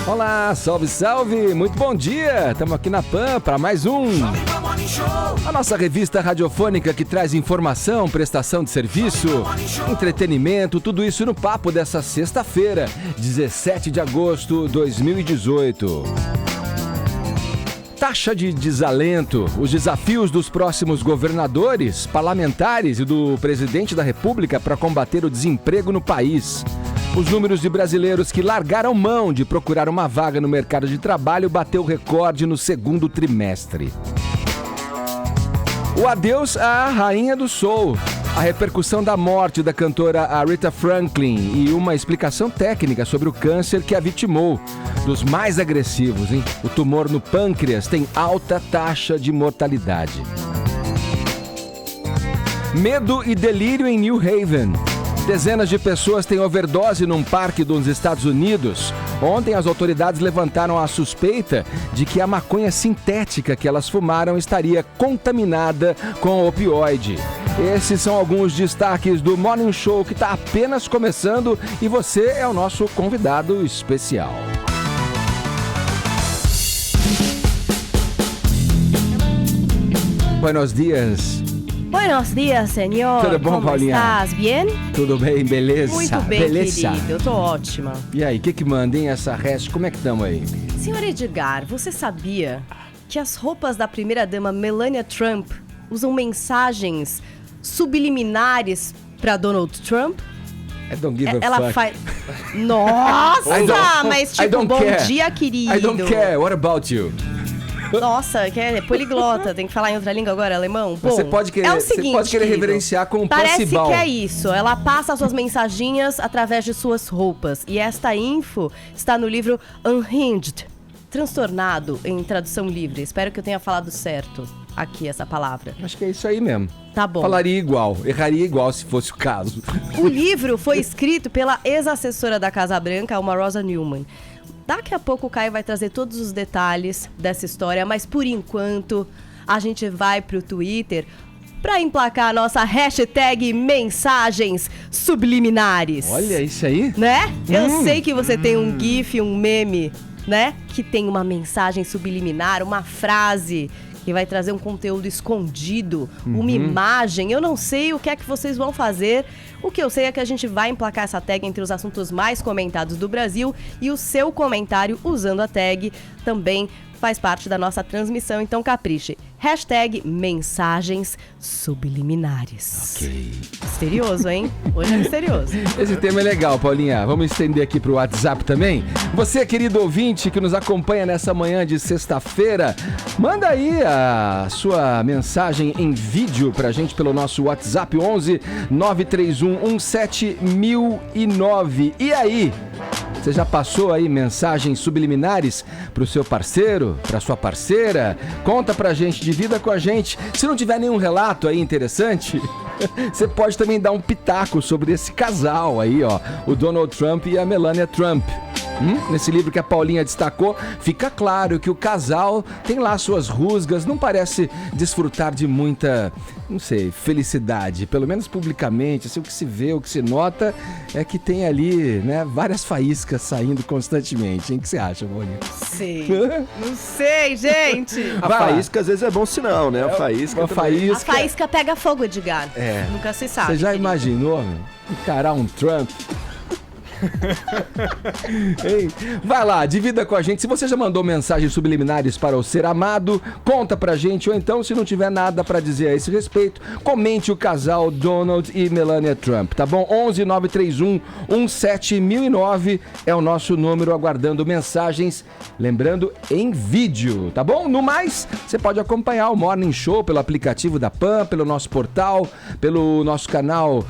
Olá, salve, salve, muito bom dia, estamos aqui na PAN para mais um. A nossa revista radiofônica que traz informação, prestação de serviço, entretenimento, tudo isso no papo dessa sexta-feira, 17 de agosto de 2018. Taxa de desalento, os desafios dos próximos governadores, parlamentares e do presidente da República para combater o desemprego no país. Os números de brasileiros que largaram mão de procurar uma vaga no mercado de trabalho bateu recorde no segundo trimestre. O adeus à rainha do soul, a repercussão da morte da cantora Aretha Franklin e uma explicação técnica sobre o câncer que a vitimou. Dos mais agressivos, hein? O tumor no pâncreas tem alta taxa de mortalidade. Medo e delírio em New Haven. Dezenas de pessoas têm overdose num parque dos Estados Unidos. Ontem, as autoridades levantaram a suspeita de que a maconha sintética que elas fumaram estaria contaminada com opioide. Esses são alguns destaques do Morning Show que está apenas começando e você é o nosso convidado especial. Buenos dias. Buenos dias, senhor. Tudo bom, como Paulinha? estás? Bien? Tudo bem, beleza? Muito bem, beleza. querido. Eu tô ótima. E aí, o que manda, hein, essa hash? Como é que estamos aí? Senhor Edgar, você sabia que as roupas da primeira-dama Melania Trump usam mensagens subliminares pra Donald Trump? I don't give a Ela fuck. faz... Nossa, mas tipo, bom care. dia, querido. I don't care. What about you? Nossa, que é poliglota, tem que falar em outra língua agora, alemão? Bom, Você pode querer, é o seguinte, você pode querer querido, reverenciar com um parece possible. que é isso, ela passa suas mensaginhas através de suas roupas. E esta info está no livro Unhinged, transtornado em tradução livre. Espero que eu tenha falado certo aqui essa palavra. Acho que é isso aí mesmo. Tá bom. Falaria igual, erraria igual se fosse o caso. O livro foi escrito pela ex-assessora da Casa Branca, uma Rosa Newman. Daqui a pouco o Caio vai trazer todos os detalhes dessa história, mas por enquanto a gente vai pro Twitter para emplacar a nossa hashtag mensagens subliminares. Olha isso aí. Né? Eu sei que você tem um gif, um meme, né? Que tem uma mensagem subliminar, uma frase que vai trazer um conteúdo escondido, uma imagem. Eu não sei o que é que vocês vão fazer. O que eu sei é que a gente vai emplacar essa tag entre os assuntos mais comentados do Brasil e o seu comentário usando a tag também faz parte da nossa transmissão. Então capriche. Hashtag mensagens subliminares. Ok. Misterioso, hein? Hoje é misterioso. Esse tema é legal, Paulinha. Vamos estender aqui pro WhatsApp também. Você, querido ouvinte, que nos acompanha nessa manhã de sexta-feira, manda aí a sua mensagem em vídeo pra gente pelo nosso WhatsApp 11 931 17 1009. E aí? Você já passou aí mensagens subliminares pro seu parceiro, pra sua parceira? Conta pra gente, divida com a gente. Se não tiver nenhum relato aí interessante, você pode também dar um pitaco sobre esse casal aí, ó, o Donald Trump e a Melania Trump. Nesse livro que a Paulinha destacou, fica claro que o casal tem lá suas rusgas, não parece desfrutar de muita, não sei, felicidade, pelo menos publicamente. Assim, o que se vê, o que se nota é que tem ali, né, várias faíscas saindo constantemente, hein? O que você acha, Paulinha? Sei. Não sei, gente. A faísca às vezes é bom sinal, né? A faísca Uma também. A faísca pega fogo, Edgar. É. Nunca se sabe. Você já querido. imaginou, meu? Encarar um Trump? Ei, vai lá, divida com a gente. Se você já mandou mensagens subliminares para o ser amado, conta pra gente. Ou então, se não tiver nada pra dizer a esse respeito, comente o casal Donald e Melania Trump, tá bom? 11 931 17 1009 é o nosso número, aguardando mensagens, lembrando, em vídeo, tá bom? No mais, você pode acompanhar o Morning Show pelo aplicativo da PAN, pelo nosso portal, pelo nosso canal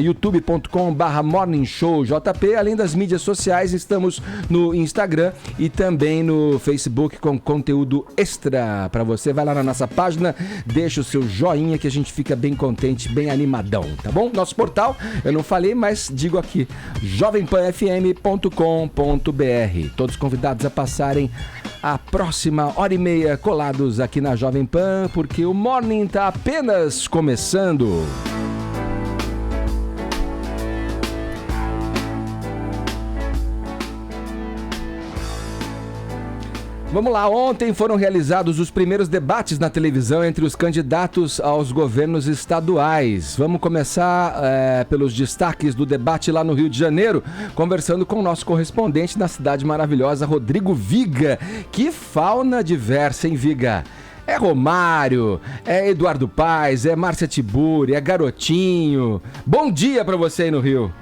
youtube.com/Morning Show JP. Além das mídias sociais, estamos no Instagram e também no Facebook com conteúdo extra para você. Vai lá na nossa página, deixa o seu joinha que a gente fica bem contente, bem animadão, tá bom? Nosso portal, eu não falei, mas digo aqui, jovempanfm.com.br. Todos convidados a passarem a próxima hora e meia colados aqui na Jovem Pan, porque o Morning tá apenas começando. Vamos lá, ontem foram realizados os primeiros debates na televisão entre os candidatos aos governos estaduais. Vamos começar pelos destaques do debate lá no Rio de Janeiro, conversando com o nosso correspondente na cidade maravilhosa, Rodrigo Viga. Que fauna diversa, hein, Viga? É Romário, é Eduardo Paes, é Márcia Tiburi, é Garotinho. Bom dia pra você aí no Rio.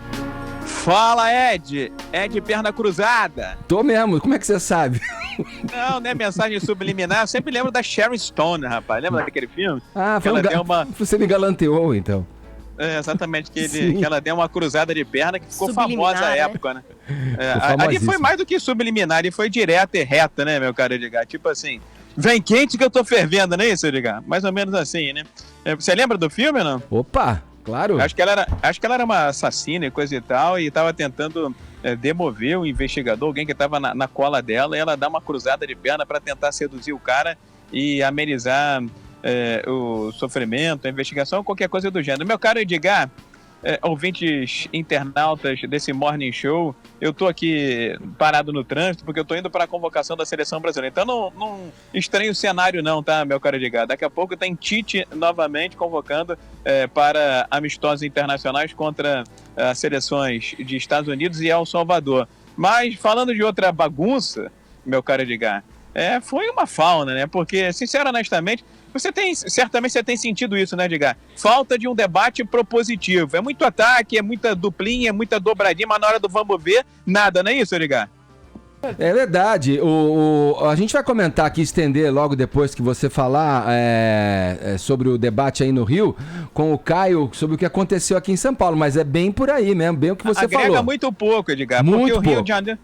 Fala, Ed. Ed Perna Cruzada. Tô mesmo, como é que você sabe? Não, né? Mensagem subliminar. Eu sempre lembro da Sharon Stone, rapaz. Lembra daquele filme? Ah, foi você me galanteou, então. É, exatamente, que ela deu uma cruzada de perna que ficou Subliminar, famosa à né? época, né? Ali foi mais do que subliminar, ali foi direta e reta, né, meu caro Edgar? Tipo assim, vem quente que eu tô fervendo, não é isso, Edgar? Mais ou menos assim, né? Você lembra do filme ou não? Opa, claro. Acho que ela era uma assassina e coisa e tal, e tava tentando demover o investigador, alguém que tava na cola dela, e ela dá uma cruzada de perna para tentar seduzir o cara e amenizar o sofrimento, a investigação, qualquer coisa do gênero. Meu caro Edgar, ouvintes internautas desse Morning Show, eu tô aqui parado no trânsito porque eu tô indo para a convocação da seleção brasileira. Então não estranho o cenário não, tá, meu caro Edgar? Daqui a pouco tem Tite novamente convocando para amistosos internacionais contra as seleções de Estados Unidos e El Salvador. Mas falando de outra bagunça, meu caro Edgar, foi uma fauna, né? Porque, honestamente, certamente você tem sentido isso, né, Edgar? Falta de um debate propositivo. É muito ataque, é muita duplinha, é muita dobradinha, mas na hora do vamos ver, nada, não é isso, Edgar? É verdade. A gente vai comentar aqui, estender logo depois que você falar sobre o debate aí no Rio, com o Caio, sobre o que aconteceu aqui em São Paulo, mas é bem por aí mesmo, bem o que você falou. Agrega muito pouco, Edgar, muito porque pouco.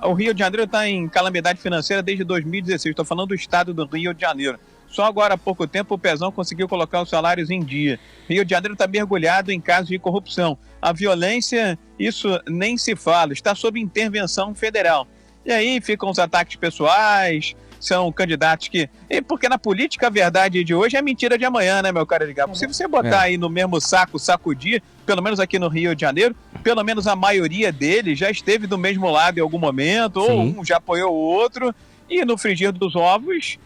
O Rio de Janeiro está em calamidade financeira desde 2016. Estou falando do estado do Rio de Janeiro. Só agora há pouco tempo o Pezão conseguiu colocar os salários em dia. Rio de Janeiro está mergulhado em casos de corrupção. A violência, isso nem se fala, está sob intervenção federal. E aí ficam os ataques pessoais, são candidatos que... Porque na política a verdade de hoje é mentira de amanhã, né, meu caro Edgar? Se você botar aí no mesmo saco, sacudir, pelo menos aqui no Rio de Janeiro, pelo menos a maioria deles já esteve do mesmo lado em algum momento, Sim. ou um já apoiou o outro, e no frigir dos ovos,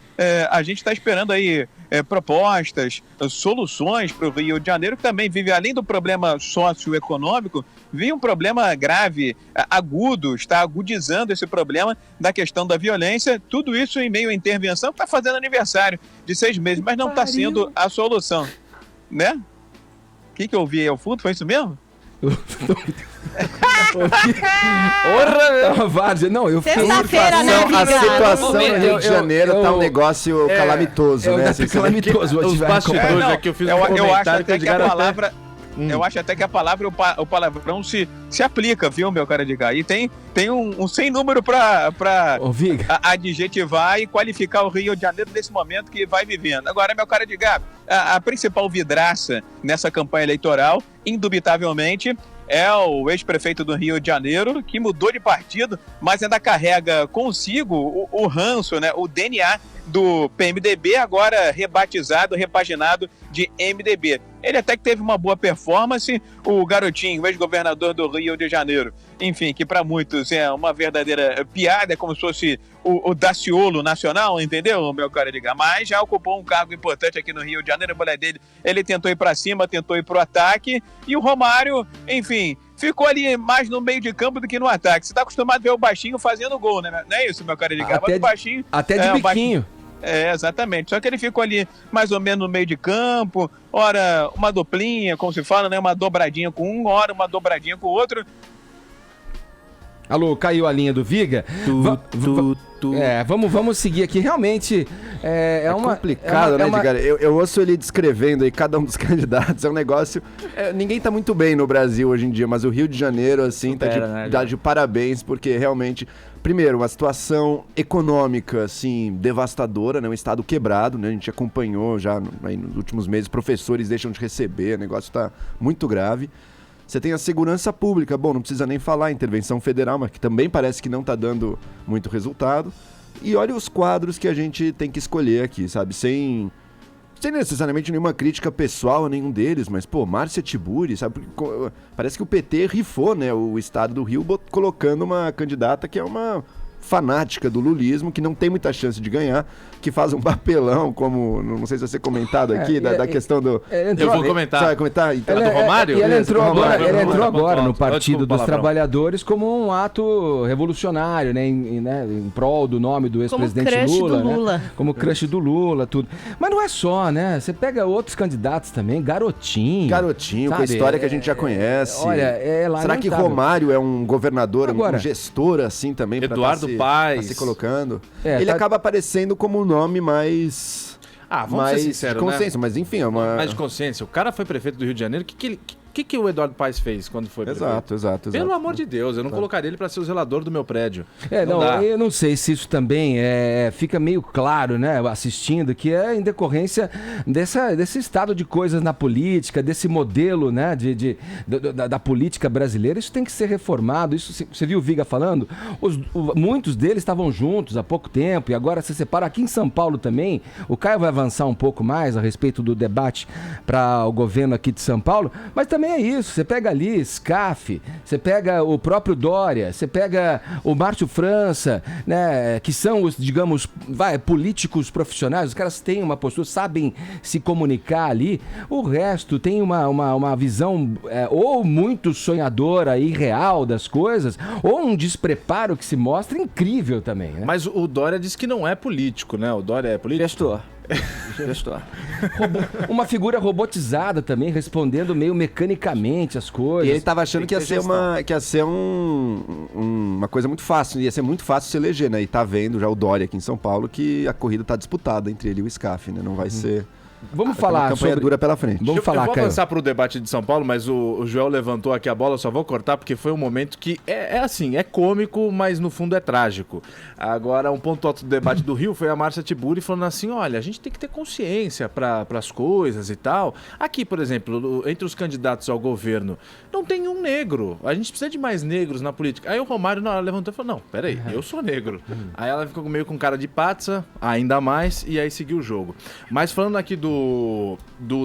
a gente está esperando aí propostas, soluções para o Rio de Janeiro, que também vive, além do problema socioeconômico, vive um problema grave, agudo, está agudizando esse problema da questão da violência, tudo isso em meio à intervenção, que está fazendo aniversário de 6 meses, mas não está sendo a solução, né? O que eu ouvi aí ao fundo, foi isso mesmo? Não, eu Sexta-feira, né, A Viga? situação no Rio Eu- de Janeiro tá um eu- negócio calamitoso, né? Tá calamitoso. Os bastidores aqui, eu fiz um Eu acho comentário até que a Edgar palavra... Eu acho até que a palavra, o palavrão se aplica, viu, meu cara Edgar? E tem um sem número para Ô, Viga. adjetivar e qualificar o Rio de Janeiro nesse momento que vai vivendo. Agora, meu cara Edgar, a principal vidraça nessa campanha eleitoral, indubitavelmente, é o ex-prefeito do Rio de Janeiro, que mudou de partido, mas ainda carrega consigo o ranço, né, o DNA do PMDB, agora rebatizado, repaginado de MDB. Ele até que teve uma boa performance, o Garotinho, o ex-governador do Rio de Janeiro. Enfim, que para muitos é uma verdadeira piada, é como se fosse o Daciolo nacional, entendeu, meu cara Edgar? Mas já ocupou um cargo importante aqui no Rio de Janeiro, a mulher dele, ele tentou ir para cima, tentou ir pro ataque, e o Romário, enfim, ficou ali mais no meio de campo do que no ataque. Você tá acostumado a ver o baixinho fazendo gol, né? Não é isso, meu cara Edgar? Mas o baixinho... Até de o biquinho. Exatamente. Só que ele ficou ali mais ou menos no meio de campo, ora uma duplinha, como se fala, né? Uma dobradinha com um, ora uma dobradinha com o outro. Alô, caiu a linha do Viga. Vamos seguir aqui. Realmente é complicado, né, Edgar? Eu ouço ele descrevendo aí cada um dos candidatos. É um negócio... ninguém tá muito bem no Brasil hoje em dia, mas o Rio de Janeiro, assim, Supera, tá de parabéns, porque realmente... Primeiro, uma situação econômica, assim, devastadora, né? Um estado quebrado, né? A gente acompanhou já aí nos últimos meses, professores deixam de receber, o negócio tá muito grave. Você tem a segurança pública, bom, não precisa nem falar, intervenção federal, mas que também parece que não tá dando muito resultado. E olha os quadros que a gente tem que escolher aqui, sabe? Sem necessariamente nenhuma crítica pessoal a nenhum deles, mas, pô, Márcia Tiburi, sabe? Parece que o PT rifou, né, o estado do Rio, colocando uma candidata que é uma fanática do lulismo, que não tem muita chance de ganhar, que faz um papelão, como, não sei se vai ser comentado aqui, da questão do... Eu vou comentar. Você vai comentar? Então, do Romário? E ele entrou agora no Desculpa, Partido dos palavrão. Trabalhadores como um ato revolucionário, né? Em prol do nome do ex-presidente crush Lula. do Lula. Né? Como crush do Lula, tudo. Mas não é só, né? Você pega outros candidatos também, Garotinho, com a história que a gente já conhece. Olha, é lá. Será que Romário é um governador, Agora, um gestor assim também? pra Eduardo Paes. Tá se colocando. É, Ele tá- acaba aparecendo como um nome mais... Vamos ser sinceros, de consenso, mas enfim, é uma... Mais de consciência. O cara foi prefeito do Rio de Janeiro. O que o Eduardo Paes fez quando foi prefeito? Exato. Pelo amor de Deus, eu não colocaria ele para ser o zelador do meu prédio. Não, dá. eu não sei se isso também fica meio claro, né, assistindo, que é em decorrência desse estado de coisas na política, desse modelo, né, da política brasileira. Isso tem que ser reformado. Isso, você viu o Viga falando? Muitos deles estavam juntos há pouco tempo e agora se separam. Aqui em São Paulo também, o Caio vai avançar um pouco mais a respeito do debate para o governo aqui de São Paulo, mas também é isso. Você pega ali SCAF, você pega o próprio Dória, você pega o Márcio França, né, que são os, digamos, políticos profissionais, os caras têm uma postura, sabem se comunicar ali. O resto tem uma visão ou muito sonhadora e irreal das coisas, ou um despreparo que se mostra incrível também, né? Mas o Dória disse que não é político, né? O Dória é político? Gestor. Uma figura robotizada também, respondendo meio mecanicamente as coisas. E ele tava achando que ia ser uma coisa muito fácil, ia ser muito fácil se eleger, né? E tá vendo já o Dória aqui em São Paulo que a corrida tá disputada entre ele e o SCAF, né? Não vai ser... Vamos Vai ter uma falar campanha sobre... dura pela frente. Vamos falar, eu vou Caio. avançar para o debate de São Paulo, mas o Joel levantou aqui a bola, eu só vou cortar porque foi um momento que é cômico, mas no fundo é trágico. Agora, um ponto alto do debate do Rio foi a Márcia Tiburi falando assim, olha, a gente tem que ter consciência para as coisas e tal. Aqui, por exemplo, entre os candidatos ao governo, não tem um negro. A gente precisa de mais negros na política. Aí o Romário na hora levantou e falou, não, peraí, eu sou negro. Aí ela ficou meio com cara de patsa, ainda mais, e aí seguiu o jogo. Mas falando aqui do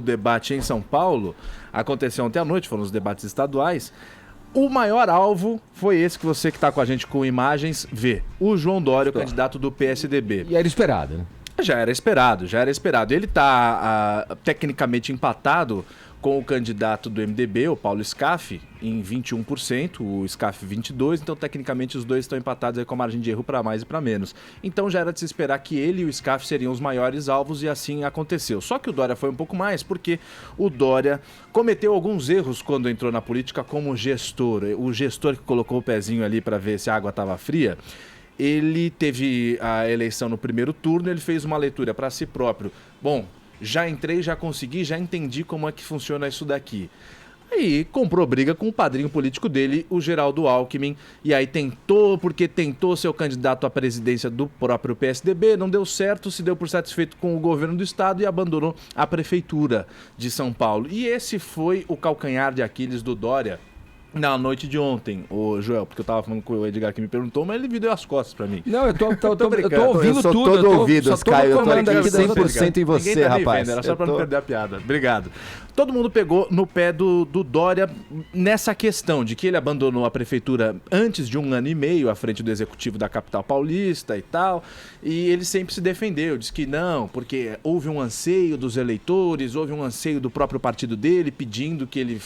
debate em São Paulo, aconteceu ontem à noite, foram os debates estaduais. O maior alvo foi esse que você que está com a gente com imagens vê. O João Dória, o candidato do PSDB. E era esperado, né? Já era esperado. Ele está tecnicamente empatado com o candidato do MDB, o Paulo Scaff, em 21%, o Scaff 22%, então tecnicamente os dois estão empatados aí com a margem de erro para mais e para menos. Então já era de se esperar que ele e o Scaff seriam os maiores alvos e assim aconteceu. Só que o Dória foi um pouco mais, porque o Dória cometeu alguns erros quando entrou na política como gestor. O gestor que colocou o pezinho ali para ver se a água estava fria, ele teve a eleição no primeiro turno, ele fez uma leitura para si próprio. Bom, já entrei, já consegui, já entendi como é que funciona isso daqui. Aí comprou briga com o padrinho político dele, o Geraldo Alckmin, e aí tentou ser o candidato à presidência do próprio PSDB, não deu certo, se deu por satisfeito com o governo do estado e abandonou a prefeitura de São Paulo. E esse foi o calcanhar de Aquiles do Dória na noite de ontem, o Joel, porque eu tava falando com o Edgar que me perguntou, mas ele me deu as costas pra mim. Não, eu tô brincando. ouvindo Eu sou tudo. todo ouvidos, Caio. Eu tô aqui aqui 100% em você, Ninguém tá me rapaz. vendo, era só pra não perder a piada. Obrigado. Todo mundo pegou no pé do Dória nessa questão de que ele abandonou a prefeitura antes de 1 ano e meio à frente do executivo da capital paulista e tal, e ele sempre se defendeu, disse que não, porque houve um anseio dos eleitores, houve um anseio do próprio partido dele pedindo que ele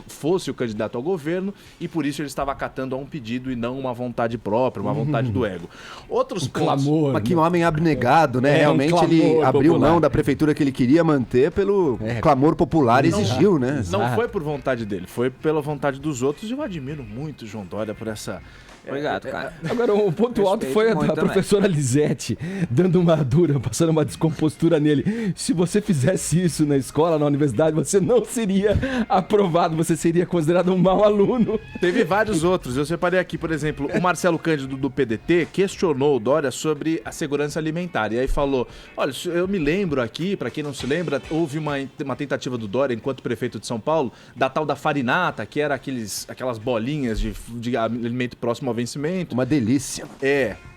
fosse o candidato ao governo, e por isso ele estava acatando a um pedido e não uma vontade própria, uma vontade do ego. Outros pontos... Clamor. Mas que homem abnegado, né? Realmente um ele clamor abriu popular. mão da prefeitura que ele queria manter pelo clamor popular exigiu, né? Não foi por vontade dele, foi pela vontade dos outros, e eu admiro muito o João Dória por essa... Obrigado, cara. Agora, o ponto alto foi a muito professora Lisete dando uma dura, passando uma descompostura nele. Se você fizesse isso na escola, na universidade, você não seria aprovado, você seria considerado um mau aluno. Teve vários outros. Eu separei aqui, por exemplo, o Marcelo Cândido do PDT questionou o Dória sobre a segurança alimentar. E aí falou, olha, eu me lembro aqui, pra quem não se lembra, houve uma tentativa do Dória, enquanto prefeito de São Paulo, da tal da farinata, que era aquelas bolinhas de alimento próximo ao vencimento. Uma delícia.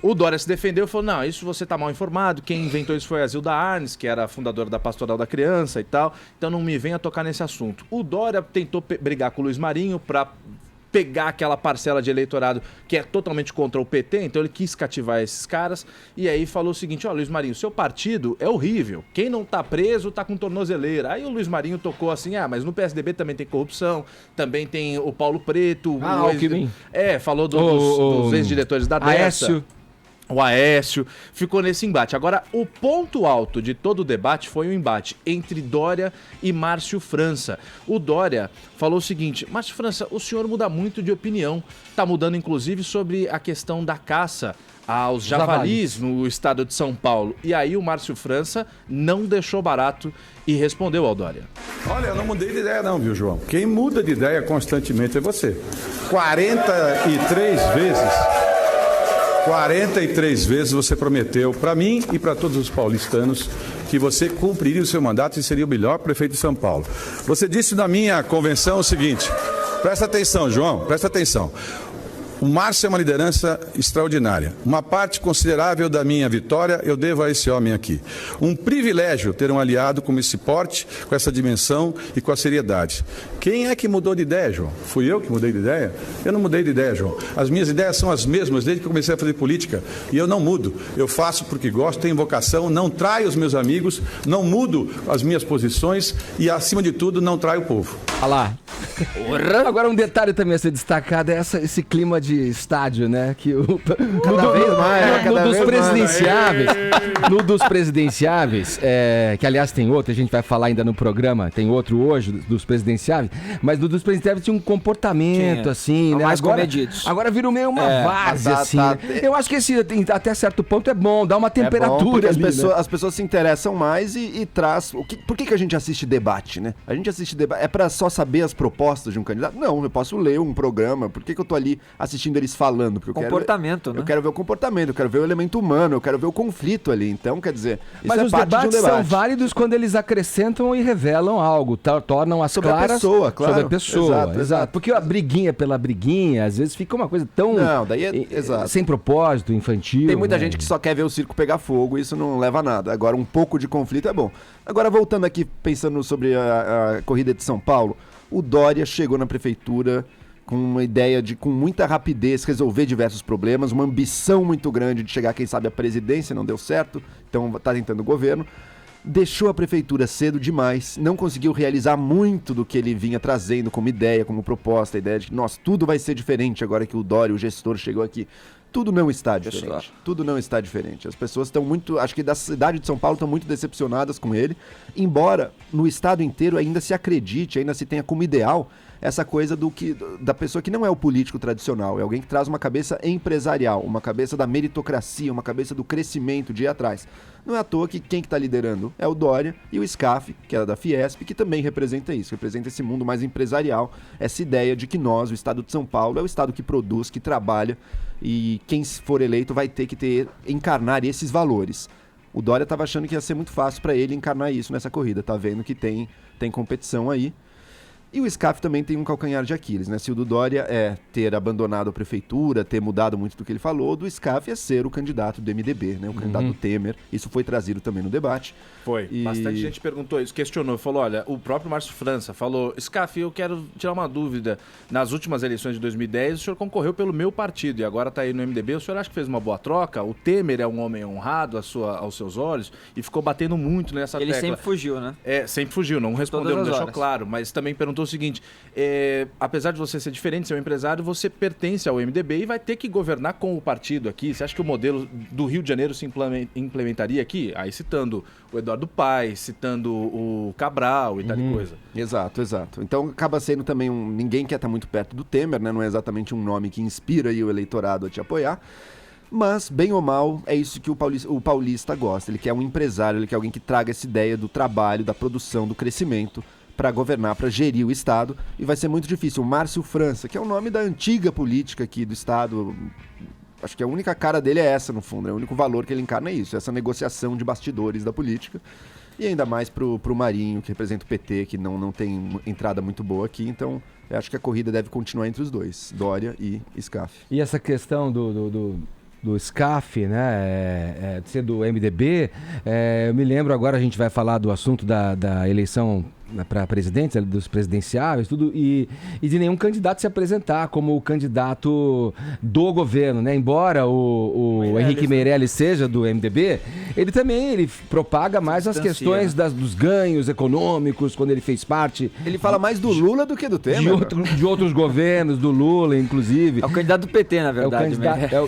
O Dória se defendeu e falou, não, isso você tá mal informado, quem inventou isso foi a Zilda Arnes, que era a fundadora da Pastoral da Criança e tal, então não me venha tocar nesse assunto. O Dória tentou brigar com o Luiz Marinho pra pegar aquela parcela de eleitorado que é totalmente contra o PT, então ele quis cativar esses caras, e aí falou o seguinte, Luiz Marinho, seu partido é horrível, quem não tá preso tá com tornozeleira. Aí o Luiz Marinho tocou assim, mas no PSDB também tem corrupção, também tem o Paulo Preto, Alckmin. Falou dos ex-diretores da Dessa. O Aécio, ficou nesse embate. Agora, o ponto alto de todo o debate foi o embate entre Dória e Márcio França. O Dória falou o seguinte, Márcio França, o senhor muda muito de opinião, tá mudando inclusive sobre a questão da caça aos javalis no estado de São Paulo. E aí o Márcio França não deixou barato e respondeu ao Dória. Olha, eu não mudei de ideia não, viu, João? Quem muda de ideia constantemente é você. 43 vezes você prometeu para mim e para todos os paulistanos que você cumpriria o seu mandato e seria o melhor prefeito de São Paulo. Você disse na minha convenção o seguinte, presta atenção, João, presta atenção. O Márcio é uma liderança extraordinária. Uma parte considerável da minha vitória eu devo a esse homem aqui. Um privilégio ter um aliado com esse porte, com essa dimensão e com a seriedade. Quem é que mudou de ideia, João? Fui eu que mudei de ideia? Eu não mudei de ideia, João. As minhas ideias são as mesmas desde que comecei a fazer política. E eu não mudo. Eu faço porque gosto, tenho vocação, não traio os meus amigos, não mudo as minhas posições e, acima de tudo, não traio o povo. Olha lá. Agora um detalhe também a ser destacado é esse clima de estádio, né? Que Cada vez mais. No dos presidenciáveis, que aliás tem outro, a gente vai falar ainda no programa, tem outro hoje dos presidenciáveis, mas no dos presidenciáveis tinha um comportamento assim, né? Mais comedidos. Agora vira meio uma várzea, assim. Né? Eu acho que esse até certo ponto é bom, dá uma temperatura ali, as pessoas se interessam mais e traz... Por que a gente assiste debate, né? A gente assiste debate... É pra só saber as propostas de um candidato? Não, eu posso ler um programa. Por que eu tô ali assistindo eles falando? Porque comportamento, né? Eu quero ver o comportamento, eu quero ver o elemento humano, eu quero ver o conflito ali. Então, quer dizer, isso mas é os parte debates de um debate. são válidos quando eles acrescentam e revelam algo, tornam as sobre claras a pessoa, claro. sobre a pessoa. Exato. Porque a briguinha pela briguinha, às vezes fica uma coisa tão sem propósito, infantil. Tem muita gente que só quer ver o circo pegar fogo e isso não leva a nada. Agora, um pouco de conflito é bom. Agora, voltando aqui, pensando sobre a corrida de São Paulo, o Dória chegou na prefeitura com uma ideia de, com muita rapidez, resolver diversos problemas, uma ambição muito grande de chegar, quem sabe, à presidência, não deu certo, então tá tentando o governo. Deixou a prefeitura cedo demais, não conseguiu realizar muito do que ele vinha trazendo como ideia, como proposta, a ideia de que, nossa, tudo vai ser diferente agora que o Dória, o gestor, chegou aqui. Tudo não está diferente. Tudo não está diferente. As pessoas estão muito, acho que da cidade de São Paulo estão muito decepcionadas com ele, embora no estado inteiro ainda se acredite, ainda se tenha como ideal essa coisa da pessoa que não é o político tradicional, é alguém que traz uma cabeça empresarial, uma cabeça da meritocracia, uma cabeça do crescimento, de ir atrás. Não é à toa que quem que está liderando é o Dória e o SCAF, que era da Fiesp, que também representa isso, representa esse mundo mais empresarial, essa ideia de que nós, o estado de São Paulo, é o estado que produz, que trabalha, e quem for eleito vai ter que encarnar esses valores. O Dória estava achando que ia ser muito fácil para ele encarnar isso nessa corrida, tá vendo que tem competição aí. E o SCAF também tem um calcanhar de Aquiles, né? Se o do Dória é ter abandonado a prefeitura, ter mudado muito do que ele falou, do SCAF é ser o candidato do MDB, né? O candidato do Temer. Isso foi trazido também no debate. Foi. Bastante gente perguntou isso, questionou, falou, olha, o próprio Márcio França falou, SCAF, eu quero tirar uma dúvida. Nas últimas eleições de 2010, o senhor concorreu pelo meu partido e agora está aí no MDB. O senhor acha que fez uma boa troca? O Temer é um homem honrado aos seus olhos e ficou batendo muito nessa tecla. Ele sempre fugiu, né? Sempre fugiu, não respondeu, não deixou claro, mas também perguntou o seguinte, apesar de você ser diferente, ser um empresário, você pertence ao MDB e vai ter que governar com o partido aqui. Você acha que o modelo do Rio de Janeiro se implementaria aqui? Aí citando o Eduardo Paes, citando o Cabral e tal coisa. Exato. Então acaba sendo também ninguém quer estar muito perto do Temer, né? Não é exatamente um nome que inspira aí o eleitorado a te apoiar. Mas, bem ou mal, é isso que o paulista gosta. Ele quer um empresário, ele quer alguém que traga essa ideia do trabalho, da produção, do crescimento para governar, para gerir o Estado, e vai ser muito difícil. O Márcio França, que é o nome da antiga política aqui do Estado, acho que a única cara dele é essa, no fundo, o único valor que ele encarna é isso, essa negociação de bastidores da política, e ainda mais pro Marinho, que representa o PT, que não tem entrada muito boa aqui, então eu acho que a corrida deve continuar entre os dois, Dória e SCAF. E essa questão do do SCAF, né, ser do MDB. Eu me lembro, agora a gente vai falar do assunto da eleição para presidente, dos presidenciáveis, tudo, e de nenhum candidato se apresentar como o candidato do governo, né? Embora o Henrique Meirelles seja do MDB, ele propaga mais as questões dos ganhos econômicos, quando ele fez parte. Ele fala mais do Lula do que do Temer. De outros governos, do Lula, inclusive. É o candidato do PT, na verdade.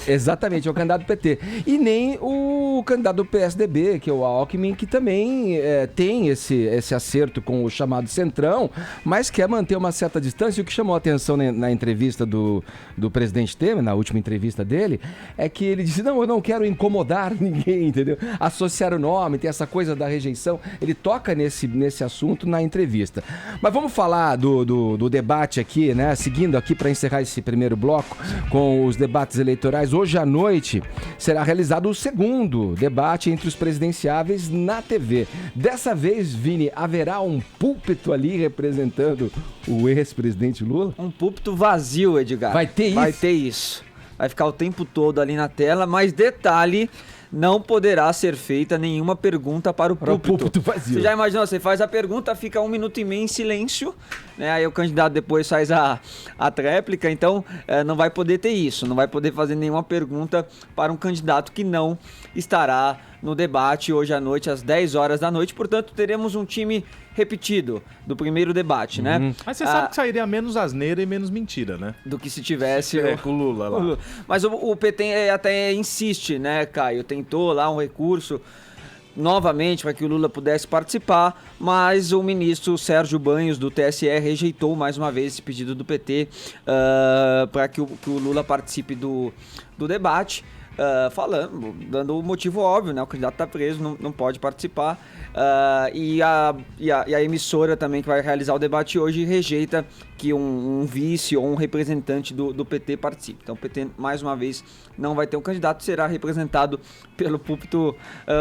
Exatamente, é o candidato do PT. E nem o candidato do PSDB, que é o Alckmin, que também tem esse acerto com o chamado Centrão, mas quer manter uma certa distância. E o que chamou a atenção na entrevista do presidente Temer, na última entrevista dele, é que ele disse, não, eu não quero incomodar ninguém, entendeu? Associar o nome, tem essa coisa da rejeição. Ele toca nesse assunto na entrevista. Mas vamos falar do debate aqui, né? Seguindo aqui para encerrar esse primeiro bloco com os debates eleitorais. Hoje à noite será realizado o segundo debate entre os presidenciáveis na TV. Dessa vez, Vini, haverá um púlpito ali representando o ex-presidente Lula? Um púlpito vazio, Edgar. Vai ter isso? Vai ter isso. Vai ficar o tempo todo ali na tela, mas detalhe, não poderá ser feita nenhuma pergunta para o púlpito vazio. Você já imaginou? Você faz a pergunta, fica 1 minuto e meio em silêncio, né? Aí o candidato depois faz a tréplica, então não vai poder ter isso, não vai poder fazer nenhuma pergunta para um candidato que não estará no debate hoje à noite, às 10 horas da noite. Portanto, teremos um time repetido do primeiro debate, né? Mas você sabe que sairia menos asneira e menos mentira, né? Do que se tivesse... com o Lula lá. Mas o PT até insiste, né, Caio? Tentou lá um recurso novamente para que o Lula pudesse participar, mas o ministro Sérgio Banhos, do TSE, rejeitou mais uma vez esse pedido do PT para que o Lula participe do debate. Dando o motivo óbvio, né? O candidato está preso, não pode participar. E a emissora também que vai realizar o debate hoje rejeita que um vice ou um representante do PT participe. Então o PT, mais uma vez, não vai ter um candidato, será representado pelo púlpito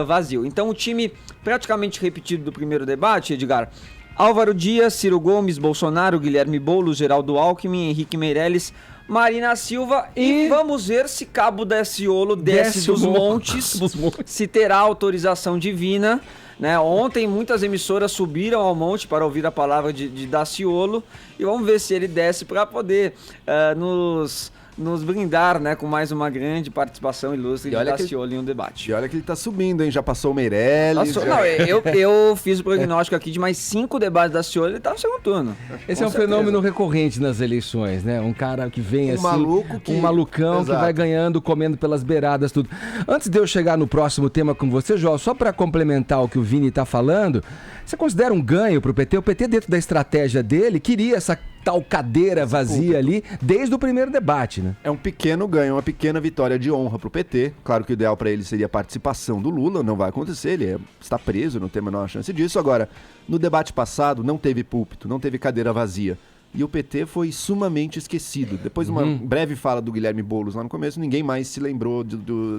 vazio. Então o time praticamente repetido do primeiro debate, Edgar: Álvaro Dias, Ciro Gomes, Bolsonaro, Guilherme Boulos, Geraldo Alckmin, Henrique Meirelles, Marina Silva e vamos ver se Cabo Daciolo desce dos montes, se terá autorização divina, né? Ontem muitas emissoras subiram ao monte para ouvir a palavra de Daciolo e vamos ver se ele desce para poder nos brindar, né, com mais uma grande participação ilustre de Daciolo em um debate. E olha que ele tá subindo, hein? Já passou o Meirelles. Eu fiz o prognóstico aqui de mais 5 debates da Daciolo, ele tá no segundo turno. Esse é um fenômeno recorrente nas eleições, né? Um cara que vem assim, um malucão que vai ganhando, comendo pelas beiradas, tudo. Antes de eu chegar no próximo tema com você, João, só para complementar o que o Vini tá falando, você considera um ganho pro PT? O PT, dentro da estratégia dele, queria essa tal cadeira vazia ali desde o primeiro debate, né? É um pequeno ganho, uma pequena vitória de honra pro PT. Claro que o ideal para ele seria a participação do Lula, não vai acontecer, ele está preso, não tem a menor chance disso. Agora, no debate passado não teve púlpito, não teve cadeira vazia. E o PT foi sumamente esquecido. Depois de uma breve fala do Guilherme Boulos lá no começo, ninguém mais se lembrou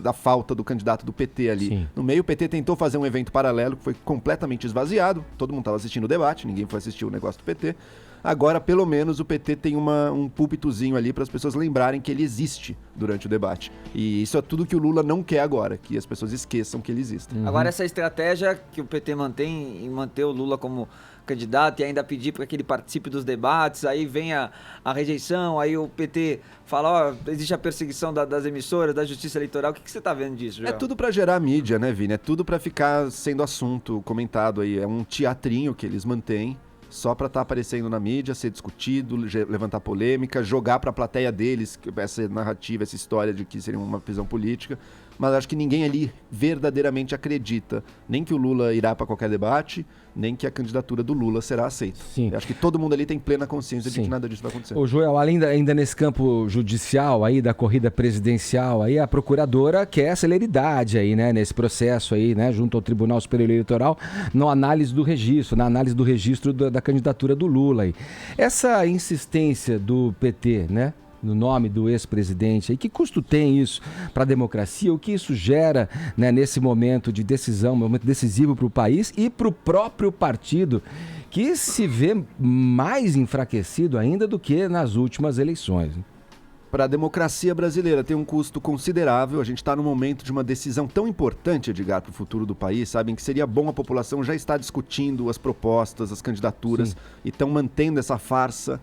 da falta do candidato do PT ali. Sim. No meio, o PT tentou fazer um evento paralelo que foi completamente esvaziado. Todo mundo estava assistindo o debate, ninguém foi assistir o negócio do PT. Agora, pelo menos, o PT tem um púlpitozinho ali para as pessoas lembrarem que ele existe durante o debate. E isso é tudo que o Lula não quer agora, que as pessoas esqueçam que ele existe. Agora, essa estratégia que o PT mantém em manter o Lula como candidato e ainda pedir para que ele participe dos debates, aí vem a rejeição, aí o PT fala, existe a perseguição das emissoras, da justiça eleitoral. O que você tá vendo disso, João? É tudo para gerar mídia, né, Vini? É tudo para ficar sendo assunto comentado aí. É um teatrinho que eles mantêm, só para estar aparecendo na mídia, ser discutido, levantar polêmica, jogar para a plateia deles essa narrativa, essa história de que seria uma prisão política. Mas acho que ninguém ali verdadeiramente acredita nem que o Lula irá para qualquer debate, nem que a candidatura do Lula será aceita. Sim. Acho que todo mundo ali tem plena consciência de que nada disso vai acontecer. Ô Joel, ainda nesse campo judicial aí, da corrida presidencial, aí a procuradora quer celeridade aí, né, nesse processo aí, né, junto ao Tribunal Superior Eleitoral, na análise do registro da candidatura do Lula aí. Essa insistência do PT, né, no nome do ex-presidente, e que custo tem isso para a democracia, o que isso gera, né, nesse momento de decisão, momento decisivo para o país e para o próprio partido, que se vê mais enfraquecido ainda do que nas últimas eleições. para a democracia brasileira tem um custo considerável. A gente está num momento de uma decisão tão importante, Edgar, para o futuro do país, sabem que seria bom a população já estar discutindo as propostas, as candidaturas, e estão mantendo essa farsa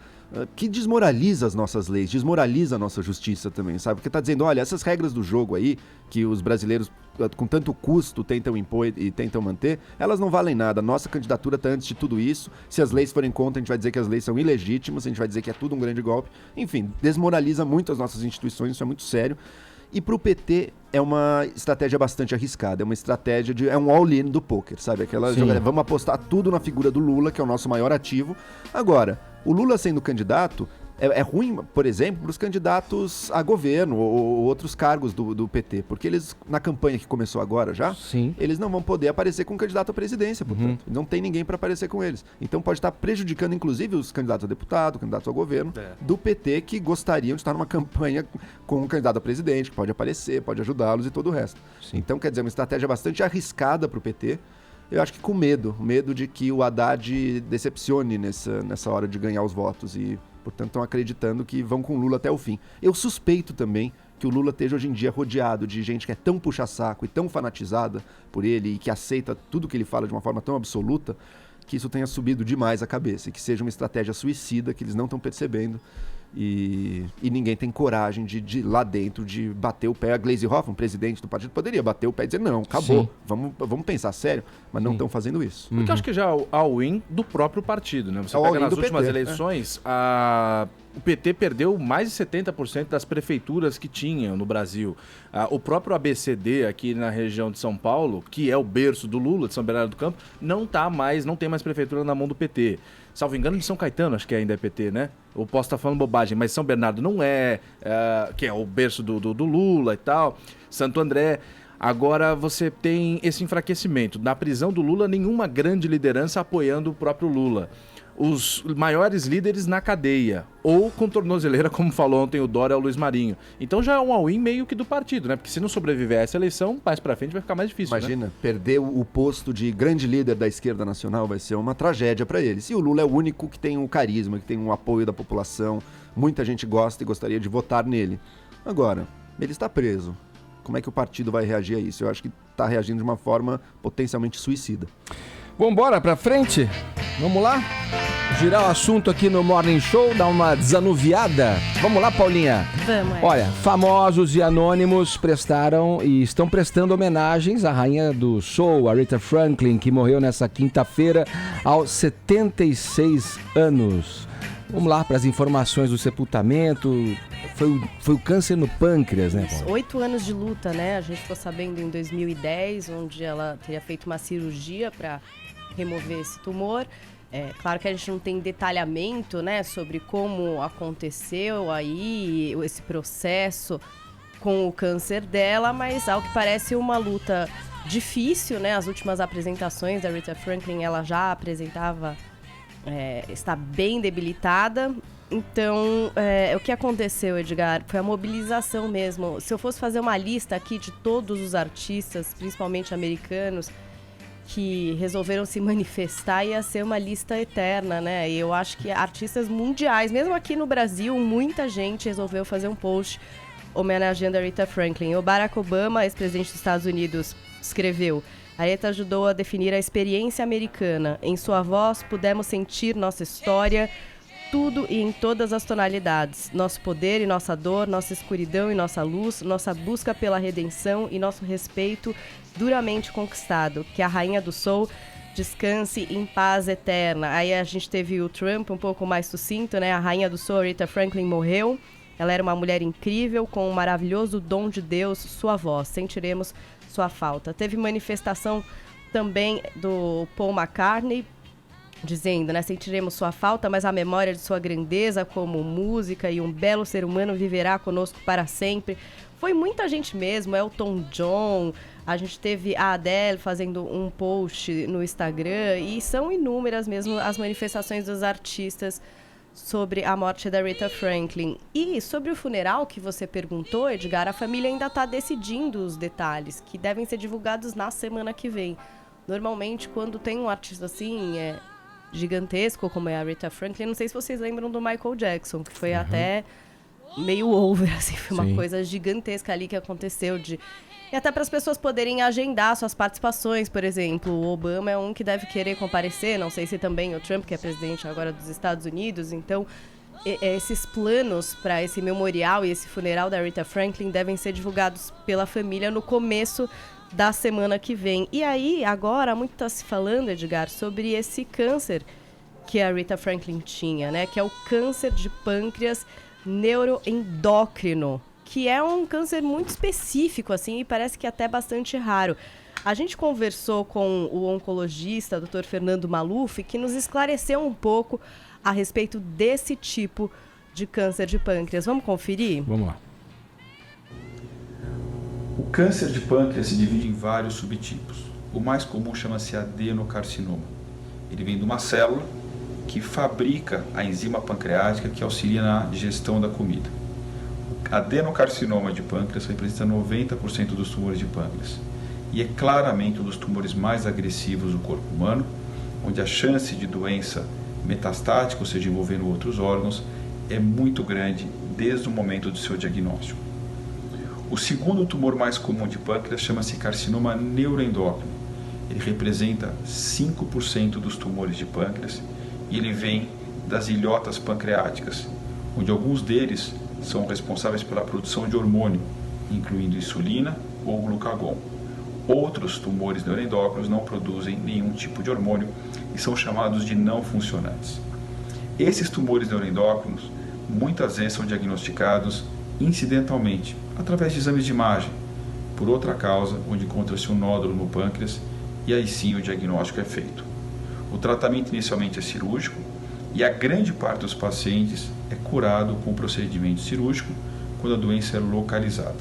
que desmoraliza as nossas leis, desmoraliza a nossa justiça também, sabe? Porque está dizendo, olha, essas regras do jogo aí, que os brasileiros com tanto custo tentam impor e tentam manter, elas não valem nada. Nossa candidatura está antes de tudo isso. Se as leis forem contra, a gente vai dizer que as leis são ilegítimas, a gente vai dizer que é tudo um grande golpe. Enfim, desmoraliza muito as nossas instituições, isso é muito sério. E para o PT é uma estratégia bastante arriscada, é uma estratégia é um all-in do poker, sabe? Aquela jogada, vamos apostar tudo na figura do Lula, que é o nosso maior ativo. Agora, o Lula sendo candidato é ruim, por exemplo, para os candidatos a governo ou outros cargos do PT, porque eles, na campanha que começou agora já, eles não vão poder aparecer com candidato à presidência, portanto. Não tem ninguém para aparecer com eles. Então pode estar prejudicando, inclusive, os candidatos a deputado, candidatos ao governo do PT, que gostariam de estar numa campanha com um candidato a presidente, que pode aparecer, pode ajudá-los e todo o resto. Então, quer dizer, uma estratégia bastante arriscada para o PT. Eu acho que com medo de que o Haddad decepcione nessa hora de ganhar os votos e, portanto, estão acreditando que vão com o Lula até o fim. Eu suspeito também que o Lula esteja hoje em dia rodeado de gente que é tão puxa-saco e tão fanatizada por ele e que aceita tudo que ele fala de uma forma tão absoluta, que isso tenha subido demais a cabeça e que seja uma estratégia suicida que eles não estão percebendo. E ninguém tem coragem de lá dentro, de bater o pé. A Gleisi Hoffmann, presidente do partido, poderia bater o pé e dizer, não, acabou, vamos pensar sério, mas não estão fazendo isso. Porque eu acho que já é o all-in do próprio partido, né? Você pega nas últimas eleições, o PT perdeu mais de 70% das prefeituras que tinha no Brasil. O próprio ABCD aqui na região de São Paulo, que é o berço do Lula, de São Bernardo do Campo, não tem mais prefeitura na mão do PT. Salvo engano, de São Caetano, acho que ainda é PT, né? Eu posso estar falando bobagem, mas São Bernardo não que é o berço do Lula e tal. Santo André. Agora você tem esse enfraquecimento. Na prisão do Lula, nenhuma grande liderança apoiando o próprio Lula. Os maiores líderes na cadeia, ou com tornozeleira, como falou ontem o Dória ao Luiz Marinho. Então já é um all-in meio que do partido, né? Porque se não sobreviver a essa eleição, mais pra frente vai ficar mais difícil. Imagina, perder o posto de grande líder da esquerda nacional vai ser uma tragédia pra eles. E o Lula é o único que tem um carisma, que tem um apoio da população. Muita gente gosta e gostaria de votar nele. Agora, ele está preso. Como é que o partido vai reagir a isso? Eu acho que está reagindo de uma forma potencialmente suicida. Vambora pra frente? Vamos lá? Girar o assunto aqui no Morning Show, dar uma desanuviada. Vamos lá, Paulinha? Vamos. Olha, famosos e anônimos prestaram e estão prestando homenagens à rainha do soul, Aretha Franklin, que morreu nessa quinta-feira aos 76 anos. Vamos lá para as informações do sepultamento. Foi o câncer no pâncreas, né, Paulo? 8 anos de luta, né? A gente ficou sabendo em 2010, onde ela teria feito uma cirurgia para remover esse tumor. Claro que a gente não tem detalhamento, né, sobre como aconteceu aí esse processo com o câncer dela, mas ao que parece uma luta difícil, né? As últimas apresentações da Aretha Franklin, ela já apresentava, está bem debilitada. Então, o que aconteceu, Edgar, foi a mobilização mesmo. Se eu fosse fazer uma lista aqui de todos os artistas, principalmente americanos, que resolveram se manifestar, ia ser uma lista eterna, né? E eu acho que artistas mundiais, mesmo aqui no Brasil, muita gente resolveu fazer um post homenageando a Aretha Franklin. O Barack Obama, ex-presidente dos Estados Unidos, escreveu: a Aretha ajudou a definir a experiência americana. Em sua voz, pudemos sentir nossa história, tudo e em todas as tonalidades. Nosso poder e nossa dor, nossa escuridão e nossa luz, nossa busca pela redenção e nosso respeito duramente conquistado. Que a rainha do soul descanse em paz eterna. Aí a gente teve o Trump um pouco mais sucinto, né? A rainha do soul, Aretha Franklin, morreu. Ela era uma mulher incrível, com um maravilhoso dom de Deus, sua voz. Sentiremos sua falta. Teve manifestação também do Paul McCartney, dizendo, né, sentiremos sua falta, mas a memória de sua grandeza como música e um belo ser humano viverá conosco para sempre. Foi muita gente mesmo, Elton John, a gente teve a Adele fazendo um post no Instagram, e são inúmeras mesmo as manifestações dos artistas sobre a morte da Aretha Franklin. E sobre o funeral que você perguntou, Edgar, a família ainda está decidindo os detalhes, que devem ser divulgados na semana que vem. Normalmente, quando tem um artista assim, gigantesco como é a Aretha Franklin, não sei se vocês lembram do Michael Jackson, que foi até meio over, assim, foi uma Sim. coisa gigantesca ali que aconteceu e até para as pessoas poderem agendar suas participações, por exemplo, o Obama é um que deve querer comparecer, não sei se também o Trump, que é presidente agora dos Estados Unidos, então esses planos para esse memorial e esse funeral da Aretha Franklin devem ser divulgados pela família no começo da semana que vem. E aí, agora, muito está se falando, Edgar, sobre esse câncer que a Aretha Franklin tinha, né? Que é o câncer de pâncreas neuroendócrino, que é um câncer muito específico, assim, e parece que até bastante raro. A gente conversou com o oncologista, Dr. Fernando Maluf, que nos esclareceu um pouco a respeito desse tipo de câncer de pâncreas. Vamos conferir? Vamos lá. O câncer de pâncreas se divide em vários subtipos. O mais comum chama-se adenocarcinoma. Ele vem de uma célula que fabrica a enzima pancreática que auxilia na digestão da comida. O adenocarcinoma de pâncreas representa 90% dos tumores de pâncreas e é claramente um dos tumores mais agressivos do corpo humano, onde a chance de doença metastática, ou seja, envolvendo outros órgãos, é muito grande desde o momento do seu diagnóstico. O segundo tumor mais comum de pâncreas chama-se carcinoma neuroendócrino. Ele representa 5% dos tumores de pâncreas e ele vem das ilhotas pancreáticas, onde alguns deles são responsáveis pela produção de hormônio, incluindo insulina ou glucagon. Outros tumores neuroendócrinos não produzem nenhum tipo de hormônio e são chamados de não funcionantes. Esses tumores neuroendócrinos muitas vezes são diagnosticados incidentalmente, através de exames de imagem, por outra causa, onde encontra-se um nódulo no pâncreas e aí sim o diagnóstico é feito. O tratamento inicialmente é cirúrgico e a grande parte dos pacientes é curado com o procedimento cirúrgico quando a doença é localizada.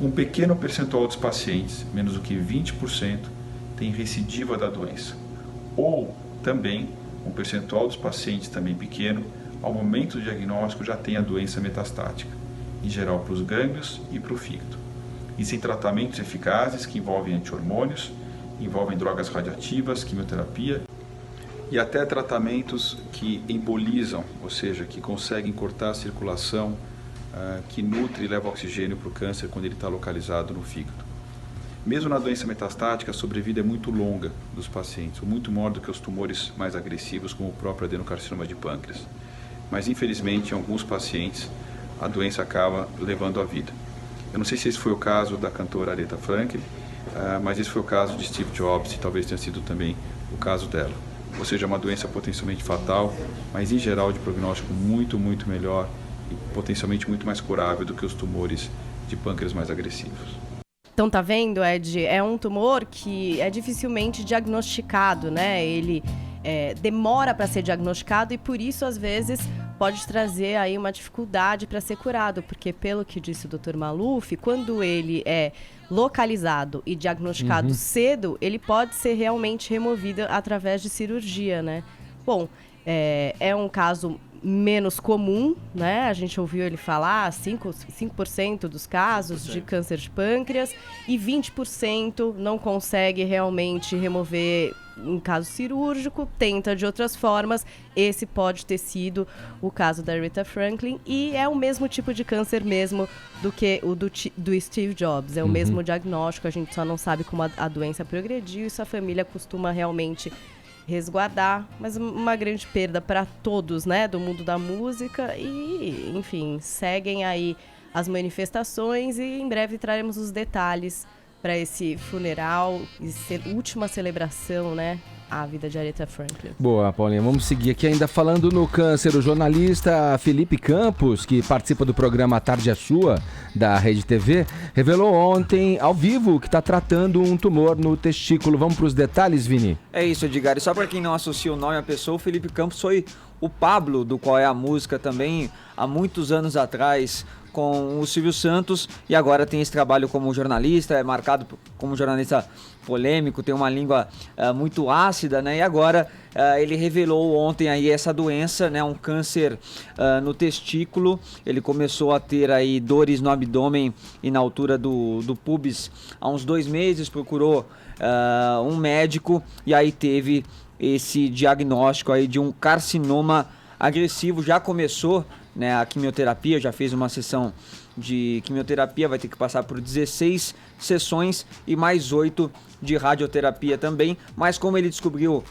Um pequeno percentual dos pacientes, menos do que 20%, tem recidiva da doença. Ou também um percentual dos pacientes também pequeno, ao momento do diagnóstico já tem a doença metastática, em geral para os gânglios e para o fígado. Existem tratamentos eficazes que envolvem anti-hormônios, envolvem drogas radioativas, quimioterapia e até tratamentos que embolizam, ou seja, que conseguem cortar a circulação, que nutre e leva oxigênio para o câncer quando ele está localizado no fígado. Mesmo na doença metastática, a sobrevida é muito longa dos pacientes, ou muito maior do que os tumores mais agressivos, como o próprio adenocarcinoma de pâncreas. Mas, infelizmente, em alguns pacientes, a doença acaba levando a vida. Eu não sei se esse foi o caso da cantora Aretha Franklin, mas esse foi o caso de Steve Jobs e talvez tenha sido também o caso dela. Ou seja, uma doença potencialmente fatal, mas em geral de prognóstico muito, muito melhor e potencialmente muito mais curável do que os tumores de pâncreas mais agressivos. Então, tá vendo, Ed? É um tumor que é dificilmente diagnosticado, né? Ele demora para ser diagnosticado e, por isso, às vezes, pode trazer aí uma dificuldade para ser curado. Porque, pelo que disse o Dr. Maluf, quando ele é localizado e diagnosticado cedo, ele pode ser realmente removido através de cirurgia, né? Bom, é um caso menos comum, né? A gente ouviu ele falar 5% dos casos de câncer de pâncreas e 20% não consegue realmente remover em caso cirúrgico, tenta de outras formas. Esse pode ter sido o caso da Aretha Franklin e é o mesmo tipo de câncer mesmo do que o do Steve Jobs. É o mesmo diagnóstico, a gente só não sabe como a doença progrediu e sua família costuma realmente resguardar, mas uma grande perda para todos, né, do mundo da música e, enfim, seguem aí as manifestações e em breve traremos os detalhes para esse funeral e última celebração, né, à vida de Aretha Franklin. Boa, Paulinha. Vamos seguir aqui ainda falando no câncer. O jornalista Felipe Campos, que participa do programa A Tarde é Sua, da Rede TV, revelou ontem, ao vivo, que está tratando um tumor no testículo. Vamos para os detalhes, Vini? É isso, Edgar. E só para quem não associa o nome à pessoa, o Felipe Campos foi o Pablo, do Qual é a Música, também há muitos anos atrás, com o Silvio Santos, e agora tem esse trabalho como jornalista, é marcado como jornalista polêmico, tem uma língua muito ácida, né? E agora ele revelou ontem aí essa doença, né? Um câncer no testículo. Ele começou a ter aí dores no abdômen e na altura do pubis há uns 2 meses, procurou um médico e aí teve esse diagnóstico aí de um carcinoma agressivo. Já começou né, a quimioterapia, já fez uma sessão de quimioterapia, vai ter que passar por 16 sessões e mais 8 de radioterapia também, mas como ele descobriu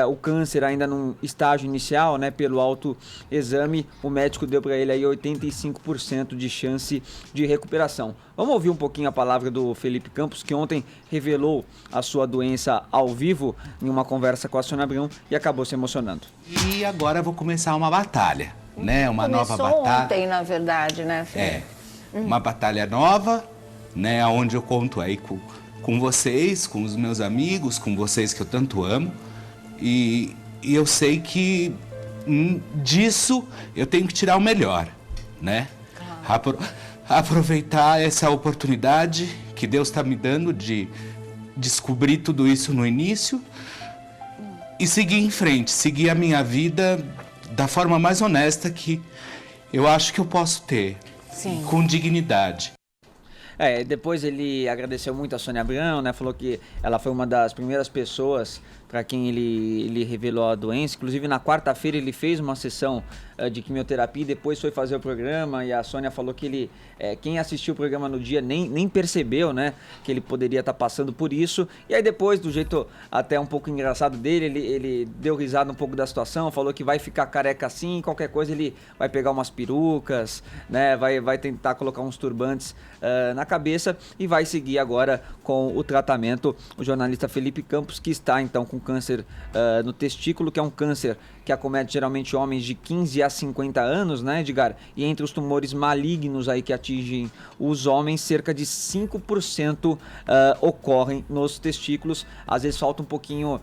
o câncer ainda num estágio inicial, né, pelo autoexame, o médico deu para ele aí 85% de chance de recuperação. Vamos ouvir um pouquinho a palavra do Felipe Campos, que ontem revelou a sua doença ao vivo em uma conversa com a Sônia Abrão e acabou se emocionando. E agora eu vou começar uma batalha, né? Uma nova batalha. Começou ontem, na verdade, né, Felipe? Uma batalha nova, né? Onde eu conto aí com vocês, com os meus amigos, com vocês que eu tanto amo. E eu sei que disso eu tenho que tirar o melhor, né? Claro. Aproveitar essa oportunidade que Deus está me dando de descobrir tudo isso no início e seguir em frente, seguir a minha vida da forma mais honesta que eu acho que eu posso ter. Sim. Com dignidade. Depois ele agradeceu muito a Sônia Abrão, né? Falou que ela foi uma das primeiras pessoas para quem ele revelou a doença. Inclusive, na quarta-feira ele fez uma sessão de quimioterapia e depois foi fazer o programa. E a Sônia falou que quem assistiu o programa no dia nem percebeu, né, que ele poderia estar passando por isso. E aí depois, do jeito até um pouco engraçado dele, ele deu risada um pouco da situação, falou que vai ficar careca assim, qualquer coisa ele vai pegar umas perucas, né, vai tentar colocar uns turbantes na cabeça e vai seguir agora com o tratamento. O jornalista Felipe Campos, que está então com câncer no testículo, que é um câncer que acomete geralmente homens de 15 a 50 anos, né, Edgar? E entre os tumores malignos aí que atingem os homens, cerca de 5% ocorrem nos testículos. Às vezes falta um pouquinho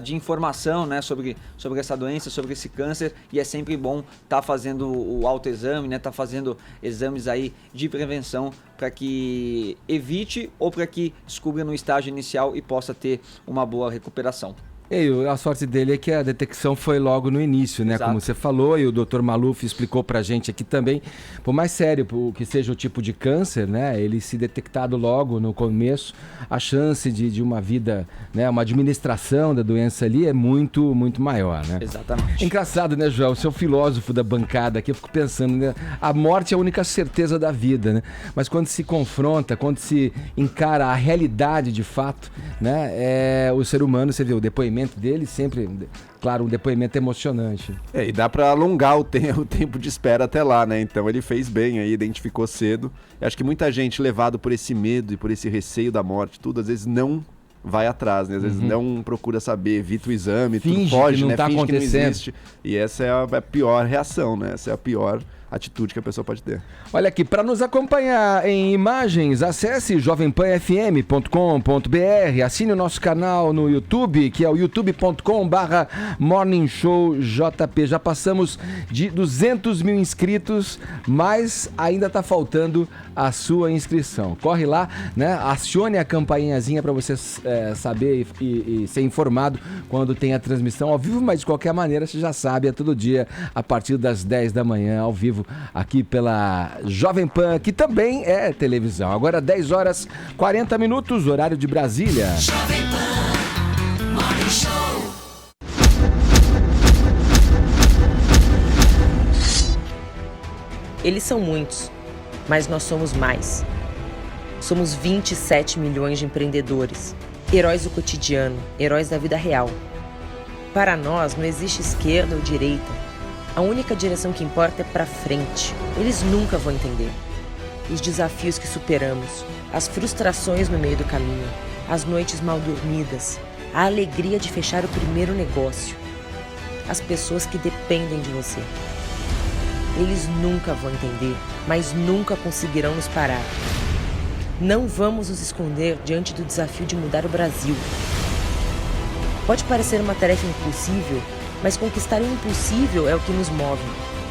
de informação, né, sobre essa doença, sobre esse câncer, e é sempre bom estar fazendo o autoexame, né, estar fazendo exames aí de prevenção para que evite ou para que descubra no estágio inicial e possa ter uma boa recuperação. E a sorte dele é que a detecção foi logo no início, né? Exato. Como você falou, e o Dr. Maluf explicou pra gente aqui também, por mais sério que seja o tipo de câncer, né? Ele se detectado logo no começo, a chance de uma vida, né? Uma administração da doença ali é muito, muito maior, né? Exatamente. Engraçado, né, Joel? Você é o filósofo da bancada aqui, eu fico pensando, né? A morte é a única certeza da vida, né? Mas quando se confronta, quando se encara a realidade de fato, né? O ser humano, você vê o depoimento dele sempre, claro, um depoimento emocionante. E dá pra alongar o tempo de espera até lá, né? Então ele fez bem aí, identificou cedo. Eu acho que muita gente, levado por esse medo e por esse receio da morte, tudo, às vezes não vai atrás, né? Às vezes não procura saber, evita o exame, finge tudo foge, que não né? Tá Finge acontecendo. Que não existe. E essa é a pior reação, né? Essa é a pior atitude que a pessoa pode ter. Olha aqui, para nos acompanhar em imagens, acesse jovempanfm.com.br, assine o nosso canal no YouTube, que é o youtube.com/morningshowjp. Já passamos de 200 mil inscritos, mas ainda está faltando a sua inscrição. Corre lá, né? Acione a campainhazinha para você saber e ser informado quando tem a transmissão ao vivo, mas de qualquer maneira você já sabe, é todo dia a partir das 10 da manhã ao vivo aqui pela Jovem Pan, que também é televisão. Agora 10 horas 40 minutos, horário de Brasília. Jovem Pan Morning Show. Eles são muitos, mas nós somos mais. Somos 27 milhões de empreendedores, heróis do cotidiano, heróis da vida real. Para nós não existe esquerda ou direita. A única direção que importa é para frente. Eles nunca vão entender. Os desafios que superamos, as frustrações no meio do caminho, as noites mal dormidas, a alegria de fechar o primeiro negócio, as pessoas que dependem de você. Eles nunca vão entender, mas nunca conseguirão nos parar. Não vamos nos esconder diante do desafio de mudar o Brasil. Pode parecer uma tarefa impossível, mas conquistar o impossível é o que nos move.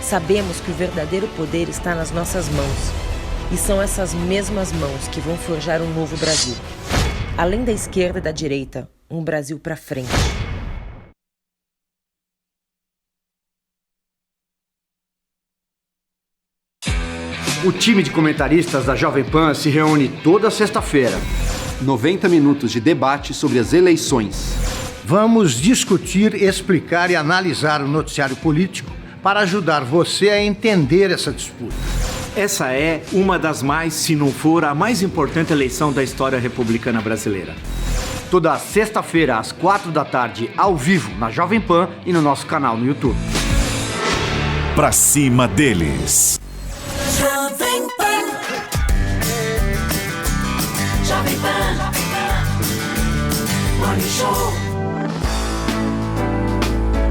Sabemos que o verdadeiro poder está nas nossas mãos. E são essas mesmas mãos que vão forjar um novo Brasil. Além da esquerda e da direita, um Brasil para frente. O time de comentaristas da Jovem Pan se reúne toda sexta-feira. 90 minutos de debate sobre as eleições. Vamos discutir, explicar e analisar o noticiário político para ajudar você a entender essa disputa. Essa é uma das mais, se não for a mais importante eleição da história republicana brasileira. Toda sexta-feira, às 4 da tarde, ao vivo, na Jovem Pan e no nosso canal no YouTube. Pra cima deles. Jovem Pan. Jovem Pan. Morning Show.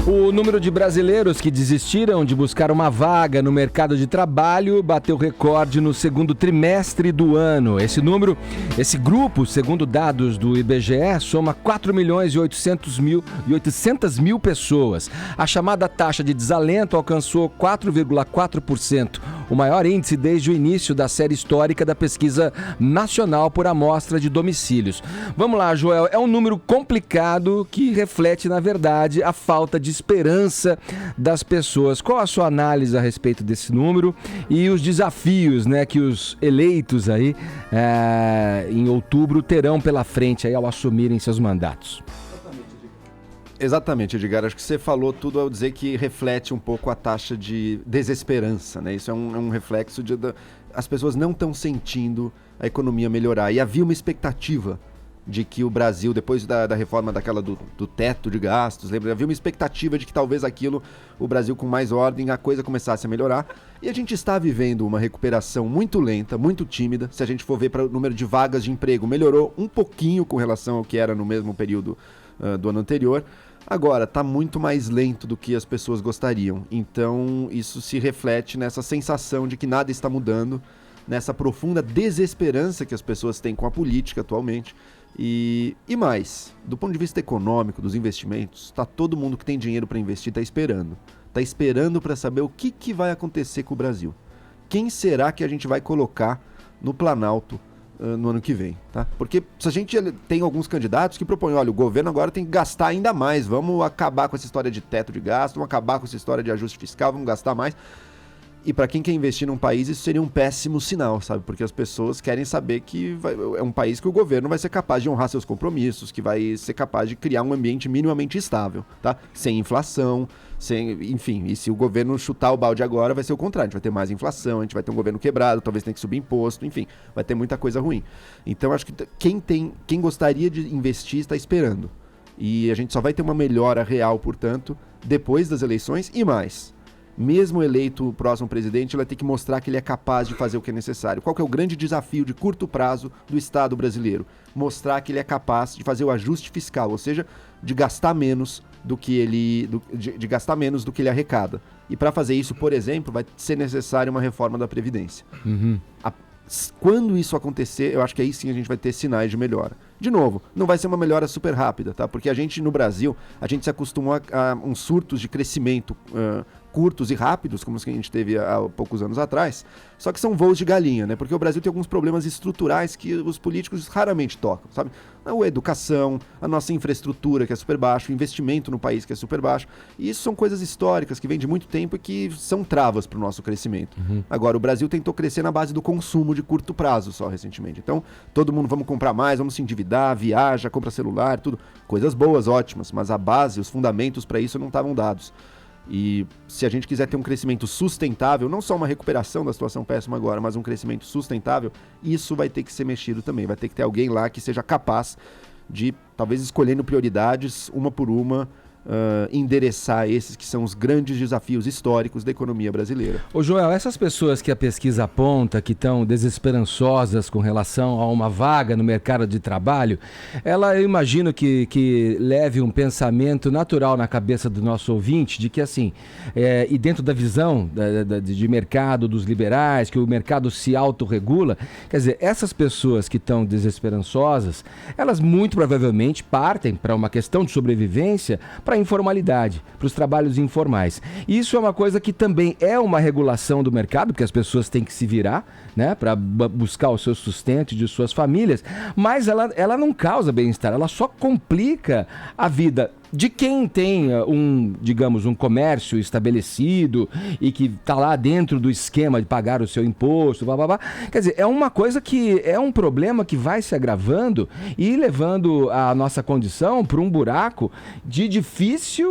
O número de brasileiros que desistiram de buscar uma vaga no mercado de trabalho bateu recorde no segundo trimestre do ano. Esse grupo, segundo dados do IBGE, soma 4.800.000 pessoas. A chamada taxa de desalento alcançou 4,4%, o maior índice desde o início da série histórica da Pesquisa Nacional por Amostra de Domicílios. Vamos lá, Joel, é um número complicado que reflete, na verdade, a falta de esperança das pessoas. Qual a sua análise a respeito desse número e os desafios, né, que os eleitos aí em outubro terão pela frente aí ao assumirem seus mandatos? Exatamente, Edgar. Acho que você falou tudo ao dizer que reflete um pouco a taxa de desesperança, né? Isso é um reflexo de as pessoas não estão sentindo a economia melhorar. E havia uma expectativa de que o Brasil, depois da reforma daquela do teto de gastos, lembra? Havia uma expectativa de que talvez o Brasil com mais ordem, a coisa começasse a melhorar. E a gente está vivendo uma recuperação muito lenta, muito tímida. Se a gente for ver para o número de vagas de emprego, melhorou um pouquinho com relação ao que era no mesmo período do ano anterior. Agora, está muito mais lento do que as pessoas gostariam. Então, isso se reflete nessa sensação de que nada está mudando, nessa profunda desesperança que as pessoas têm com a política atualmente. E mais, do ponto de vista econômico, dos investimentos, está todo mundo que tem dinheiro para investir está esperando. Está esperando para saber o que vai acontecer com o Brasil. Quem será que a gente vai colocar no Planalto no ano que vem, tá? Porque se a gente tem alguns candidatos que propõem, olha, o governo agora tem que gastar ainda mais, vamos acabar com essa história de teto de gasto, vamos acabar com essa história de ajuste fiscal, vamos gastar mais. E para quem quer investir num país, isso seria um péssimo sinal, sabe? Porque as pessoas querem saber que é um país que o governo vai ser capaz de honrar seus compromissos, que vai ser capaz de criar um ambiente minimamente estável, tá? Sem inflação, enfim, e se o governo chutar o balde agora, vai ser o contrário, a gente vai ter mais inflação, a gente vai ter um governo quebrado, talvez tenha que subir imposto, enfim, vai ter muita coisa ruim. Então, acho que quem gostaria de investir está esperando. E a gente só vai ter uma melhora real, portanto, depois das eleições e mais. Mesmo eleito o próximo presidente, ele vai ter que mostrar que ele é capaz de fazer o que é necessário. Qual que é o grande desafio de curto prazo do Estado brasileiro? Mostrar que ele é capaz de fazer o ajuste fiscal, ou seja, de gastar menos do que ele arrecada. E para fazer isso, por exemplo, vai ser necessária uma reforma da Previdência. Uhum. Quando isso acontecer, eu acho que aí sim a gente vai ter sinais de melhora. De novo, não vai ser uma melhora super rápida, tá? Porque a gente, no Brasil, a gente se acostumou a uns surtos de crescimento curtos e rápidos, como os que a gente teve há poucos anos atrás, só que são voos de galinha, né? Porque o Brasil tem alguns problemas estruturais que os políticos raramente tocam, sabe? A educação, a nossa infraestrutura, que é super baixa, o investimento no país, que é super baixo. E isso são coisas históricas que vêm de muito tempo e que são travas para o nosso crescimento. Uhum. Agora, o Brasil tentou crescer na base do consumo de curto prazo só recentemente. Então, todo mundo vamos comprar mais, vamos se endividar, viaja, compra celular, tudo. Coisas boas, ótimas, mas a base, os fundamentos para isso não estavam dados. E se a gente quiser ter um crescimento sustentável, não só uma recuperação da situação péssima agora, mas um crescimento sustentável, isso vai ter que ser mexido também. Vai ter que ter alguém lá que seja capaz de, talvez escolhendo prioridades, uma por uma, endereçar esses que são os grandes desafios históricos da economia brasileira. Ô Joel, essas pessoas que a pesquisa aponta, que estão desesperançosas com relação a uma vaga no mercado de trabalho, eu imagino que leve um pensamento natural na cabeça do nosso ouvinte, de que assim, e dentro da visão de mercado dos liberais, que o mercado se autorregula, quer dizer, essas pessoas que estão desesperançosas, elas muito provavelmente partem para uma questão de sobrevivência, para a informalidade, para os trabalhos informais. Isso é uma coisa que também é uma regulação do mercado, porque as pessoas têm que se virar, né, para buscar o seu sustento de suas famílias, mas ela não causa bem-estar, ela só complica a vida de quem tem digamos, um comércio estabelecido e que está lá dentro do esquema de pagar o seu imposto, blá, blá, blá. Quer dizer, é uma coisa que é um problema que vai se agravando e levando a nossa condição para um buraco de difícil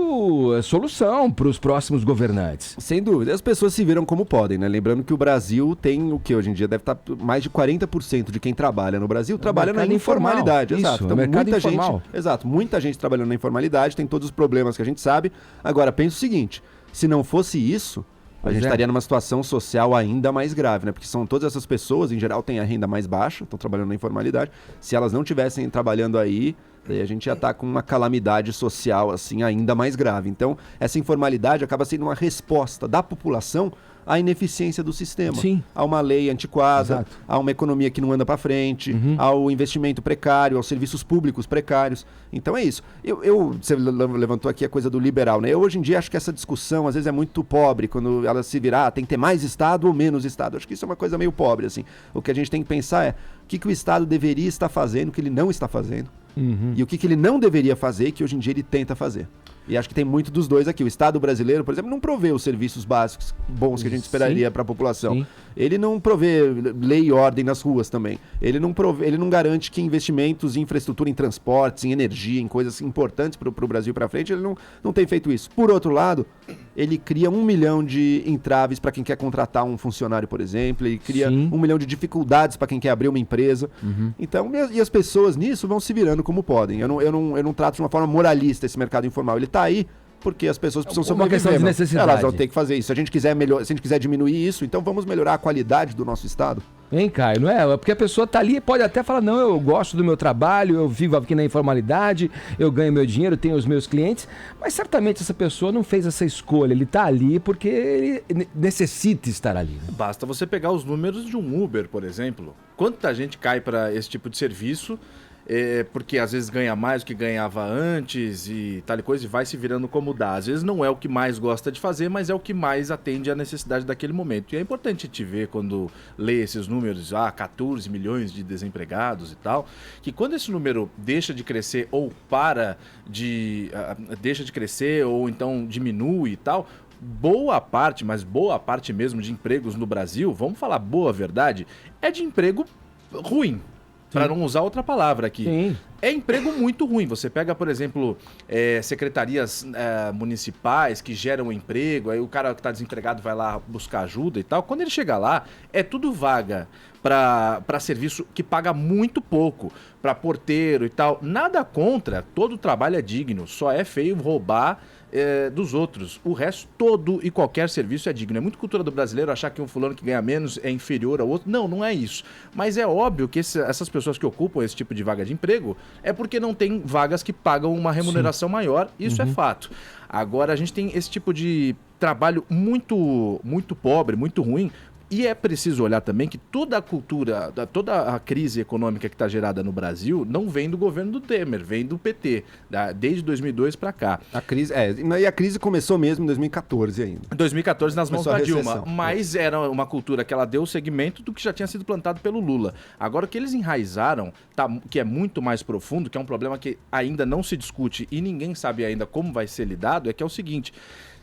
solução para os próximos governantes. Sem dúvida. As pessoas se viram como podem, né? Lembrando que o Brasil tem o que hoje em dia deve estar mais de 40% de quem trabalha no Brasil trabalha na informalidade. Isso, exato. Então, mercado muita informal. gente, exato, muita gente trabalhando na informalidade, tem todos os problemas que a gente sabe. Agora, pensa o seguinte, se não fosse isso, a gente estaria numa situação social ainda mais grave, né? Porque são todas essas pessoas, em geral, têm a renda mais baixa, estão trabalhando na informalidade. Se elas não estivessem trabalhando aí, daí a gente já está com uma calamidade social, assim, ainda mais grave. Então, essa informalidade acaba sendo uma resposta da população à ineficiência do sistema. Sim. Há uma lei antiquada, Exato. há uma economia que não anda para frente, ao investimento precário, aos serviços públicos precários. Então é isso. Você levantou aqui a coisa do liberal, né? Eu hoje em dia acho que essa discussão às vezes é muito pobre, quando ela se virar, tem que ter mais Estado ou menos Estado. Acho que isso é uma coisa meio pobre, assim. O que a gente tem que pensar é o que o Estado deveria estar fazendo, o que ele não está fazendo, e o que ele não deveria fazer, que hoje em dia ele tenta fazer. E acho que tem muito dos dois aqui. O Estado brasileiro, por exemplo, não provê os serviços básicos bons que a gente esperaria para a população. Sim. Ele não provê lei e ordem nas ruas também. Ele não garante que investimentos em infraestrutura, em transportes, em energia, em coisas importantes para o Brasil para frente, ele não tem feito isso. Por outro lado, ele cria 1 milhão de entraves para quem quer contratar um funcionário, por exemplo. Ele cria 1 milhão de dificuldades para quem quer abrir uma empresa. Então, e as pessoas nisso vão se virando como podem. Eu não trato de uma forma moralista esse mercado informal. Ele está aí porque as pessoas precisam sobreviver. Uma questão de necessidade. Elas vão ter que fazer isso. Se a gente quiser diminuir isso, então vamos melhorar a qualidade do nosso Estado. Hein, Caio? Não é? Porque a pessoa tá ali, pode até falar, não, eu gosto do meu trabalho, eu vivo aqui na informalidade, eu ganho meu dinheiro, tenho os meus clientes, mas certamente essa pessoa não fez essa escolha. Ele tá ali porque ele necessita estar ali. Né? Basta você pegar os números de um Uber, por exemplo. Quanta gente cai para esse tipo de serviço, porque às vezes ganha mais do que ganhava antes e tal coisa, e vai se virando como dá. Às vezes não é o que mais gosta de fazer, mas é o que mais atende à necessidade daquele momento. E é importante te ver quando lê esses números, 14 milhões de desempregados e tal, que quando esse número deixa de crescer ou deixa de crescer ou então diminui e tal, boa parte mesmo de empregos no Brasil, vamos falar boa verdade, é de emprego ruim. Para não usar outra palavra aqui. Sim. É emprego muito ruim. Você pega, por exemplo, secretarias municipais que geram emprego, aí o cara que está desempregado vai lá buscar ajuda e tal. Quando ele chega lá, é tudo vaga para serviço que paga muito pouco, para porteiro e tal. Nada contra, todo trabalho é digno, só é feio roubar dos outros. O resto, todo e qualquer serviço é digno. É muito cultura do brasileiro achar que um fulano que ganha menos é inferior ao outro. Não é isso. Mas é óbvio que essas pessoas que ocupam esse tipo de vaga de emprego é porque não tem vagas que pagam uma remuneração maior. Isso é fato. Agora, a gente tem esse tipo de trabalho muito, muito pobre, muito ruim. E é preciso olhar também que toda a cultura, toda a crise econômica que está gerada no Brasil não vem do governo do Temer, vem do PT, desde 2002 para cá. A crise começou mesmo em 2014 ainda. Em 2014 nas mãos da Dilma, mas é. era uma cultura que ela deu segmento do que já tinha sido plantado pelo Lula. Agora o que eles enraizaram, que é muito mais profundo, que é um problema que ainda não se discute e ninguém sabe ainda como vai ser lidado, é que é o seguinte: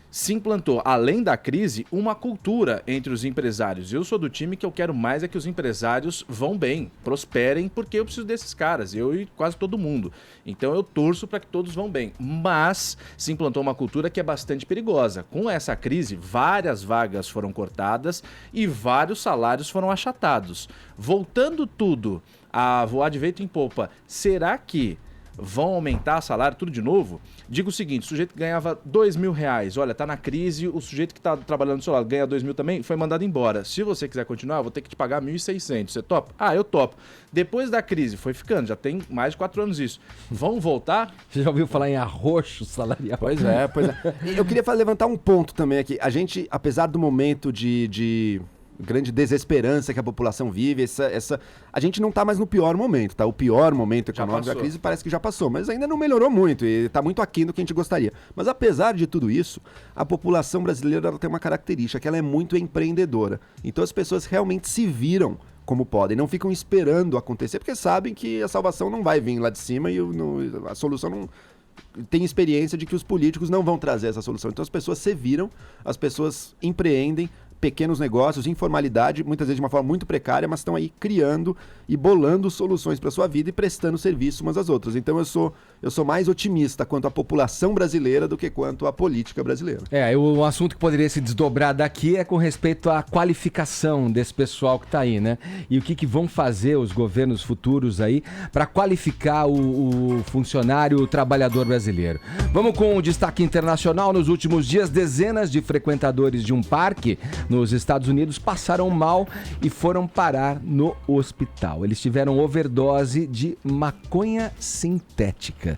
se implantou, além da crise, uma cultura entre os empresários. Eu sou do time que eu quero mais é que os empresários vão bem, prosperem, porque eu preciso desses caras, eu e quase todo mundo. Então eu torço para que todos vão bem. Mas se implantou uma cultura que é bastante perigosa. Com essa crise, várias vagas foram cortadas e vários salários foram achatados. Voltando tudo a voar de vento em popa, será que vão aumentar salário tudo de novo? Digo o seguinte: o sujeito que ganhava R$2.000, olha, tá na crise, o sujeito que tá trabalhando do seu lado ganha 2.000 também, foi mandado embora. Se você quiser continuar, eu vou ter que te pagar 1.600. Você topa? Ah, eu topo. Depois da crise, foi ficando, já tem mais de 4 anos isso. Vão voltar? Você já ouviu falar em arroxo salarial? Pois é. E eu queria levantar um ponto também aqui. A gente, apesar do momento de grande desesperança que a população vive, a gente não está mais no pior momento, tá? O pior momento econômico da crise parece que já passou, mas ainda não melhorou muito e está muito aquém do que a gente gostaria. Mas apesar de tudo isso, a população brasileira ela tem uma característica, que ela é muito empreendedora. Então as pessoas realmente se viram como podem, não ficam esperando acontecer, porque sabem que a salvação não vai vir lá de cima e a solução têm experiência de que os políticos não vão trazer essa solução. Então as pessoas se viram, as pessoas empreendem pequenos negócios, informalidade, muitas vezes de uma forma muito precária, mas estão aí criando e bolando soluções para sua vida e prestando serviço umas às outras. Então eu sou mais otimista quanto à população brasileira do que quanto à política brasileira. O assunto que poderia se desdobrar daqui é com respeito à qualificação desse pessoal que está aí, né? E o que vão fazer os governos futuros aí para qualificar o funcionário, o trabalhador brasileiro. Vamos com o destaque internacional. Nos últimos dias, dezenas de frequentadores de um parque nos Estados Unidos passaram mal e foram parar no hospital. Eles tiveram overdose de maconha sintética.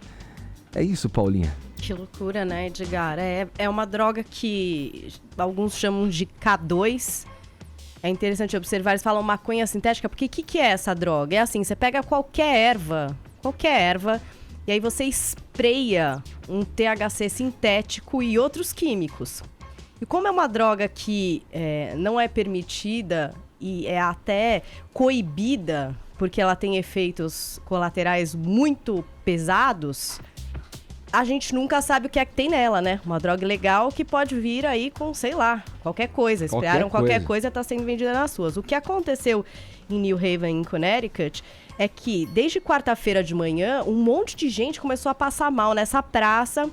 É isso, Paulinha? Que loucura, né, Edgar? É uma droga que alguns chamam de K2. É interessante observar, eles falam maconha sintética, porque o que é essa droga? É assim, você pega qualquer erva, e aí você espreia um THC sintético e outros químicos. E como é uma droga que não é permitida e é até coibida, porque ela tem efeitos colaterais muito pesados, a gente nunca sabe o que é que tem nela, né? Uma droga legal que pode vir aí com, sei lá, qualquer coisa. Esprearam qualquer coisa está sendo vendida nas ruas. O que aconteceu em New Haven, em Connecticut, é que desde quarta-feira de manhã, um monte de gente começou a passar mal nessa praça,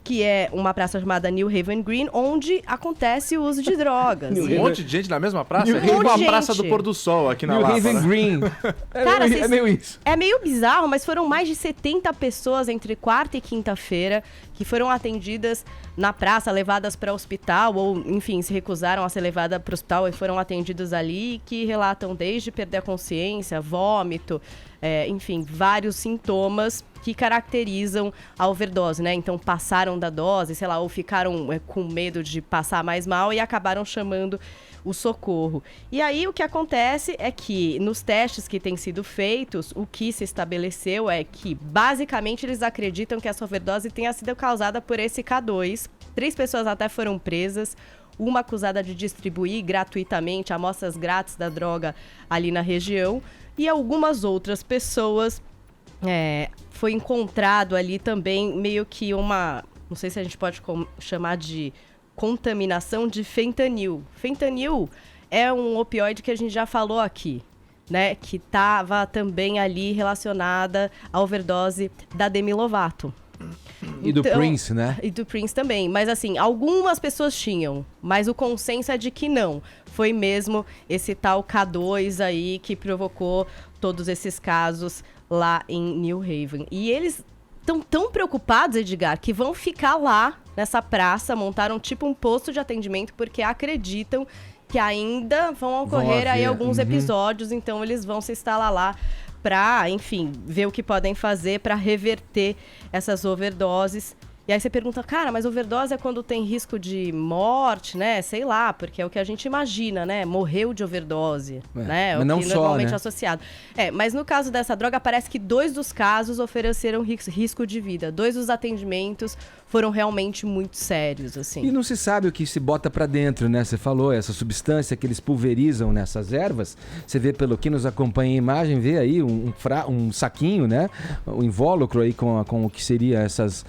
que é uma praça chamada New Haven Green, onde acontece o uso de drogas. Um monte de gente na mesma praça? É tipo a Praça do Pôr do Sol aqui na New Lapa, Haven né? Green. Cara, é meio isso. É meio bizarro, mas foram mais de 70 pessoas entre quarta e quinta-feira que foram atendidas na praça, levadas para o hospital, ou, enfim, se recusaram a ser levadas para o hospital e foram atendidos ali, que relatam desde perder a consciência, vômito, enfim, vários sintomas que caracterizam a overdose, né? Então, passaram da dose, sei lá, ou ficaram com medo de passar mais mal e acabaram chamando o socorro. E aí, o que acontece é que, nos testes que têm sido feitos, o que se estabeleceu é que, basicamente, eles acreditam que essa overdose tenha sido causada por esse K2. 3 pessoas até foram presas, uma acusada de distribuir gratuitamente amostras grátis da droga ali na região, e algumas outras pessoas... foi encontrado ali também meio que uma, não sei se a gente pode chamar de contaminação de fentanil. Fentanil é um opioide que a gente já falou aqui, né? Que estava também ali relacionada à overdose da Demi Lovato. E do Prince, né? E do Prince também. Mas assim, algumas pessoas tinham, mas o consenso é de que não. Foi mesmo esse tal K2 aí que provocou todos esses casos lá em New Haven. E eles estão tão preocupados, Edgar, que vão ficar lá nessa praça, montaram tipo um posto de atendimento, porque acreditam que ainda vão ocorrer aí alguns episódios, então eles vão se instalar lá para, enfim, ver o que podem fazer para reverter essas overdoses. E aí você pergunta, cara, mas overdose é quando tem risco de morte, né? Sei lá, porque é o que a gente imagina, né? Morreu de overdose, né? Mas o não que só, normalmente né? é associado. Mas no caso dessa droga, parece que 2 dos casos ofereceram risco de vida. 2 dos atendimentos foram realmente muito sérios, assim. E não se sabe o que se bota pra dentro, né? Você falou, essa substância que eles pulverizam nessas ervas, você vê pelo que nos acompanha a imagem, vê aí um saquinho, né? Um invólucro aí com o que seria essas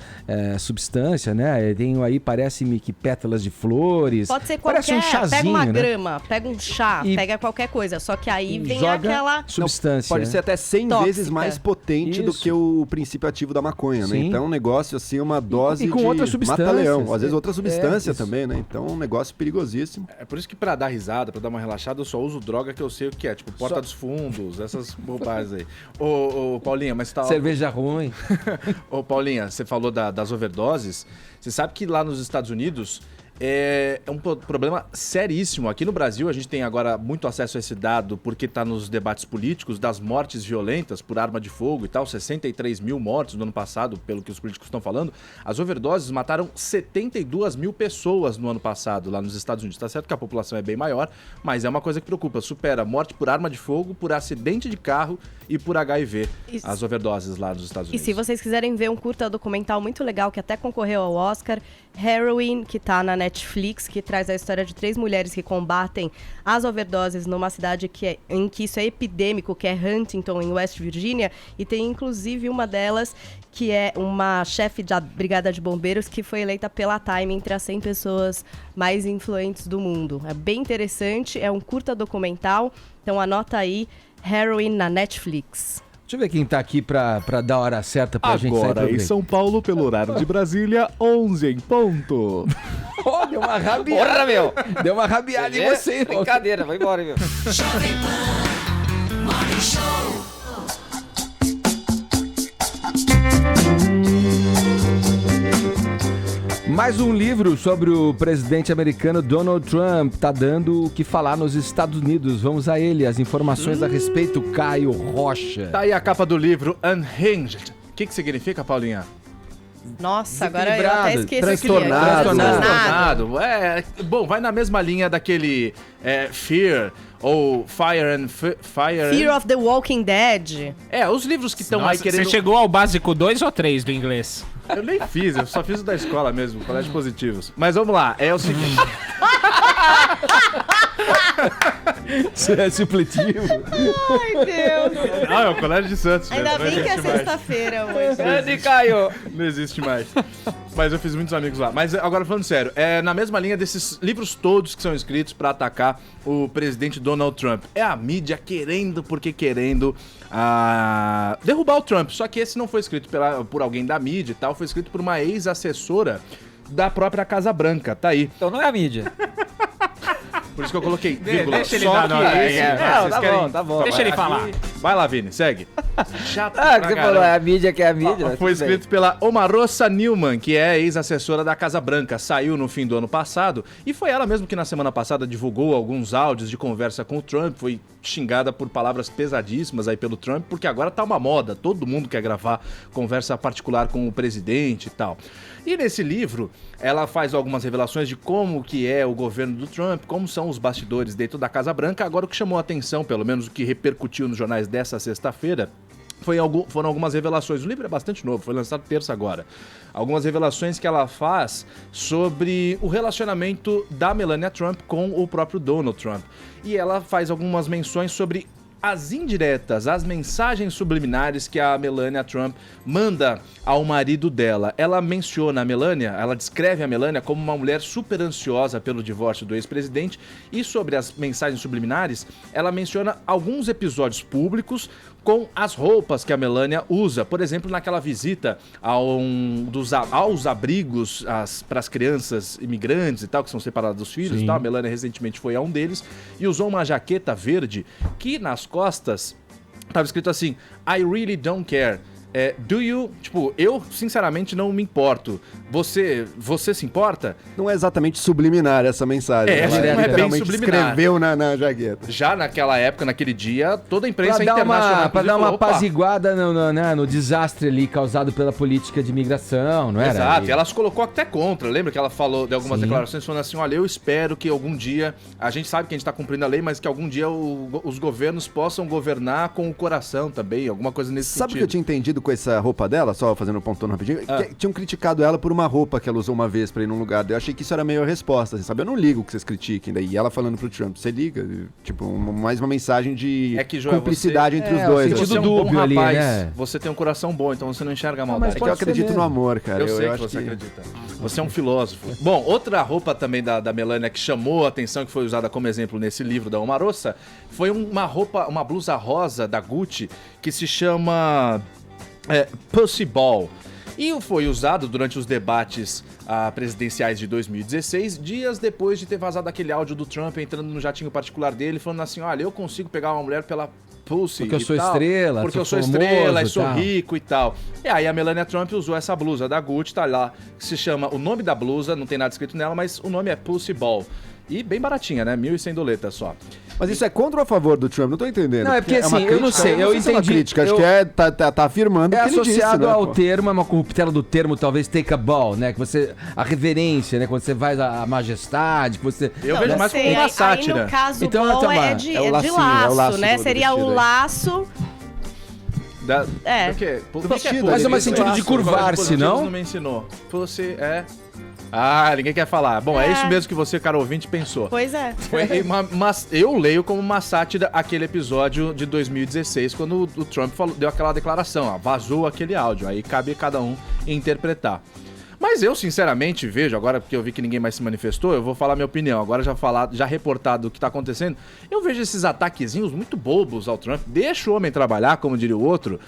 substância, né? Tem aí, parece-me que pétalas de flores. Pode ser parece qualquer, um chazinho, pega uma né? grama, pega um chá, pega qualquer coisa, só que aí vem joga aquela... substância. Pode ser até 100 tóxica. vezes mais potente do que o princípio ativo da maconha, né? Sim. Então, um negócio assim, uma dose E com de outras substâncias. mata-leão. Às vezes outra substância isso. também, né? Então, um negócio perigosíssimo. É por isso que pra dar risada, pra dar uma relaxada, eu só uso droga que eu sei o que é. Tipo, Porta dos Fundos, essas bobagens aí. Ô, Paulinha, mas tá... Cerveja ruim. Ô, Paulinha, você falou das overdoses. Você sabe que lá nos Estados Unidos é um problema seríssimo. Aqui no Brasil, a gente tem agora muito acesso a esse dado porque está nos debates políticos das mortes violentas por arma de fogo e tal. 63 mil mortes no ano passado, pelo que os políticos estão falando. As overdoses mataram 72 mil pessoas no ano passado lá nos Estados Unidos. Tá certo que a população é bem maior, mas é uma coisa que preocupa. Supera morte por arma de fogo, por acidente de carro e por HIV. Isso. As overdoses lá nos Estados E Unidos. se vocês quiserem ver um curta documental muito legal que até concorreu ao Oscar, Heroin, que tá na Netflix, que traz a história de 3 mulheres que combatem as overdoses numa cidade em que isso é epidêmico, que é Huntington, em West Virginia, e tem inclusive uma delas que é uma chefe da Brigada de Bombeiros que foi eleita pela Time entre as 100 pessoas mais influentes do mundo. É bem interessante, é um curta documental, então anota aí, Heroin na Netflix. Deixa eu ver quem tá aqui pra dar a hora certa pra gente sair pro Agora em break. São Paulo, pelo horário de Brasília, 11 em ponto. Oh, deu uma rabiada. Porra, meu! Deu uma rabiada em você, irmão. Brincadeira, vai embora, meu. Jovem Pan Morning Show. Mais um livro sobre o presidente americano Donald Trump tá dando o que falar nos Estados Unidos. Vamos a ele, as informações a respeito, Caio Rocha. Tá aí a capa do livro Unhinged. O que significa, Paulinha? Nossa, agora eu até esqueci Transtornado. Bom, vai na mesma linha daquele Fear ou Fear of the Walking Dead. Os livros que estão aí querendo... Você chegou ao básico 2 ou 3 do inglês? Eu nem fiz, eu só fiz o da escola mesmo, colégio positivos. Mas vamos lá, é o seguinte... Você é supletivo? Ai, Deus. É o Colégio de Santos. Ainda bem que é sexta-feira hoje. Grande Caio. Não existe mais. Mas eu fiz muitos amigos lá. Mas agora falando sério, na mesma linha desses livros todos que são escritos pra atacar o presidente Donald Trump. É a mídia querendo derrubar o Trump. Só que esse não foi escrito por alguém da mídia e tal, foi escrito por uma ex-assessora da própria Casa Branca. Tá aí. Então não é a mídia. Por isso que eu coloquei vírgula. Deixa ele dar Tá bom. Deixa ele falar. Vai lá, Vini, segue. Chato Que pra você caramba. falou, é a mídia que é a mídia. Foi escrito pela Omarosa Newman, que é ex-assessora da Casa Branca. Saiu no fim do ano passado e foi ela mesmo que na semana passada divulgou alguns áudios de conversa com o Trump. Foi xingada por palavras pesadíssimas aí pelo Trump, porque agora tá uma moda. Todo mundo quer gravar conversa particular com o presidente e tal. E nesse livro, ela faz algumas revelações de como que é o governo do Trump, como são os bastidores dentro da Casa Branca. Agora o que chamou a atenção, pelo menos o que repercutiu nos jornais dessa sexta-feira, foram algumas revelações. O livro é bastante novo, foi lançado terça agora. Algumas revelações que ela faz sobre o relacionamento da Melania Trump com o próprio Donald Trump. E ela faz algumas menções sobre as indiretas, as mensagens subliminares que a Melania Trump manda ao marido dela. Ela menciona a Melania, ela descreve a Melania como uma mulher super ansiosa pelo divórcio do ex-presidente, e sobre as mensagens subliminares, ela menciona alguns episódios públicos com as roupas que a Melania usa. Por exemplo, naquela visita aos abrigos para as crianças imigrantes e tal, que são separadas dos filhos e tal. A Melania recentemente foi a um deles e usou uma jaqueta verde que nas costas estava escrito assim: I really don't care. Do you... Tipo, eu sinceramente não me importo. Você se importa? Não é exatamente subliminar essa mensagem. Ela não é bem subliminar. Escreveu na jaqueta. Já naquela época, naquele dia, toda a imprensa internacional... Pra dar uma apaziguada no desastre ali causado pela política de imigração, não era? Exato, e ela se colocou até contra. Lembra que ela falou de algumas declarações falando assim: olha, eu espero que algum dia, a gente sabe que a gente tá cumprindo a lei, mas que algum dia os governos possam governar com o coração também, alguma coisa nesse sentido. Sabe o que eu tinha entendido com essa roupa dela, só fazendo um pontão rapidinho? Que tinham criticado ela por uma roupa que ela usou uma vez pra ir num lugar. Eu achei que isso era meio a resposta, sabe? Eu não ligo que vocês critiquem daí. E ela falando pro Trump, você liga? Tipo, mais uma mensagem de cumplicidade entre os dois. Você é um bom rapaz, né? Você tem um coração bom, então você não enxerga a maldade. É que eu acredito no amor, cara. Eu sei que você acredita. Você é um filósofo. Bom, outra roupa também da Melania que chamou a atenção, que foi usada como exemplo nesse livro da Omarosa, foi uma blusa rosa da Gucci que se chama Pussy Ball. E foi usado durante os debates presidenciais de 2016, dias depois de ter vazado aquele áudio do Trump entrando no jatinho particular dele, falando assim: olha, eu consigo pegar uma mulher pela pussy porque eu sou estrela, porque eu sou estrela e sou rico e tal. E aí a Melania Trump usou essa blusa da Gucci, tá lá, que se chama, o nome da blusa, não tem nada escrito nela, mas o nome é Pussy Ball. E bem baratinha, né? 1.100 doletas só. Mas isso é contra ou a favor do Trump? Não tô entendendo. Não, é porque assim, eu não sei, eu entendi. É uma crítica, acho que tá afirmando o que ele disse, associado né, ao termo, é uma corruptela do termo, talvez take a ball, né? Que você, a reverência, né? Quando você vai à majestade, que você... Eu vejo mais como uma sátira. Aí, no caso, então, ball é de laço, né? Seria o laço... Do quê? Mas é mais sentido de curvar-se, não? Não me ensinou. Você Ninguém quer falar. Bom, é isso mesmo que você, cara ouvinte, pensou. Pois é. Eu leio como uma sátira aquele episódio de 2016, quando o Trump deu aquela declaração, vazou aquele áudio. Aí cabe cada um interpretar. Mas eu, sinceramente, vejo, agora porque eu vi que ninguém mais se manifestou, eu vou falar minha opinião. Agora já reportado o que tá acontecendo, eu vejo esses ataquezinhos muito bobos ao Trump. Deixa o homem trabalhar, como diria o outro.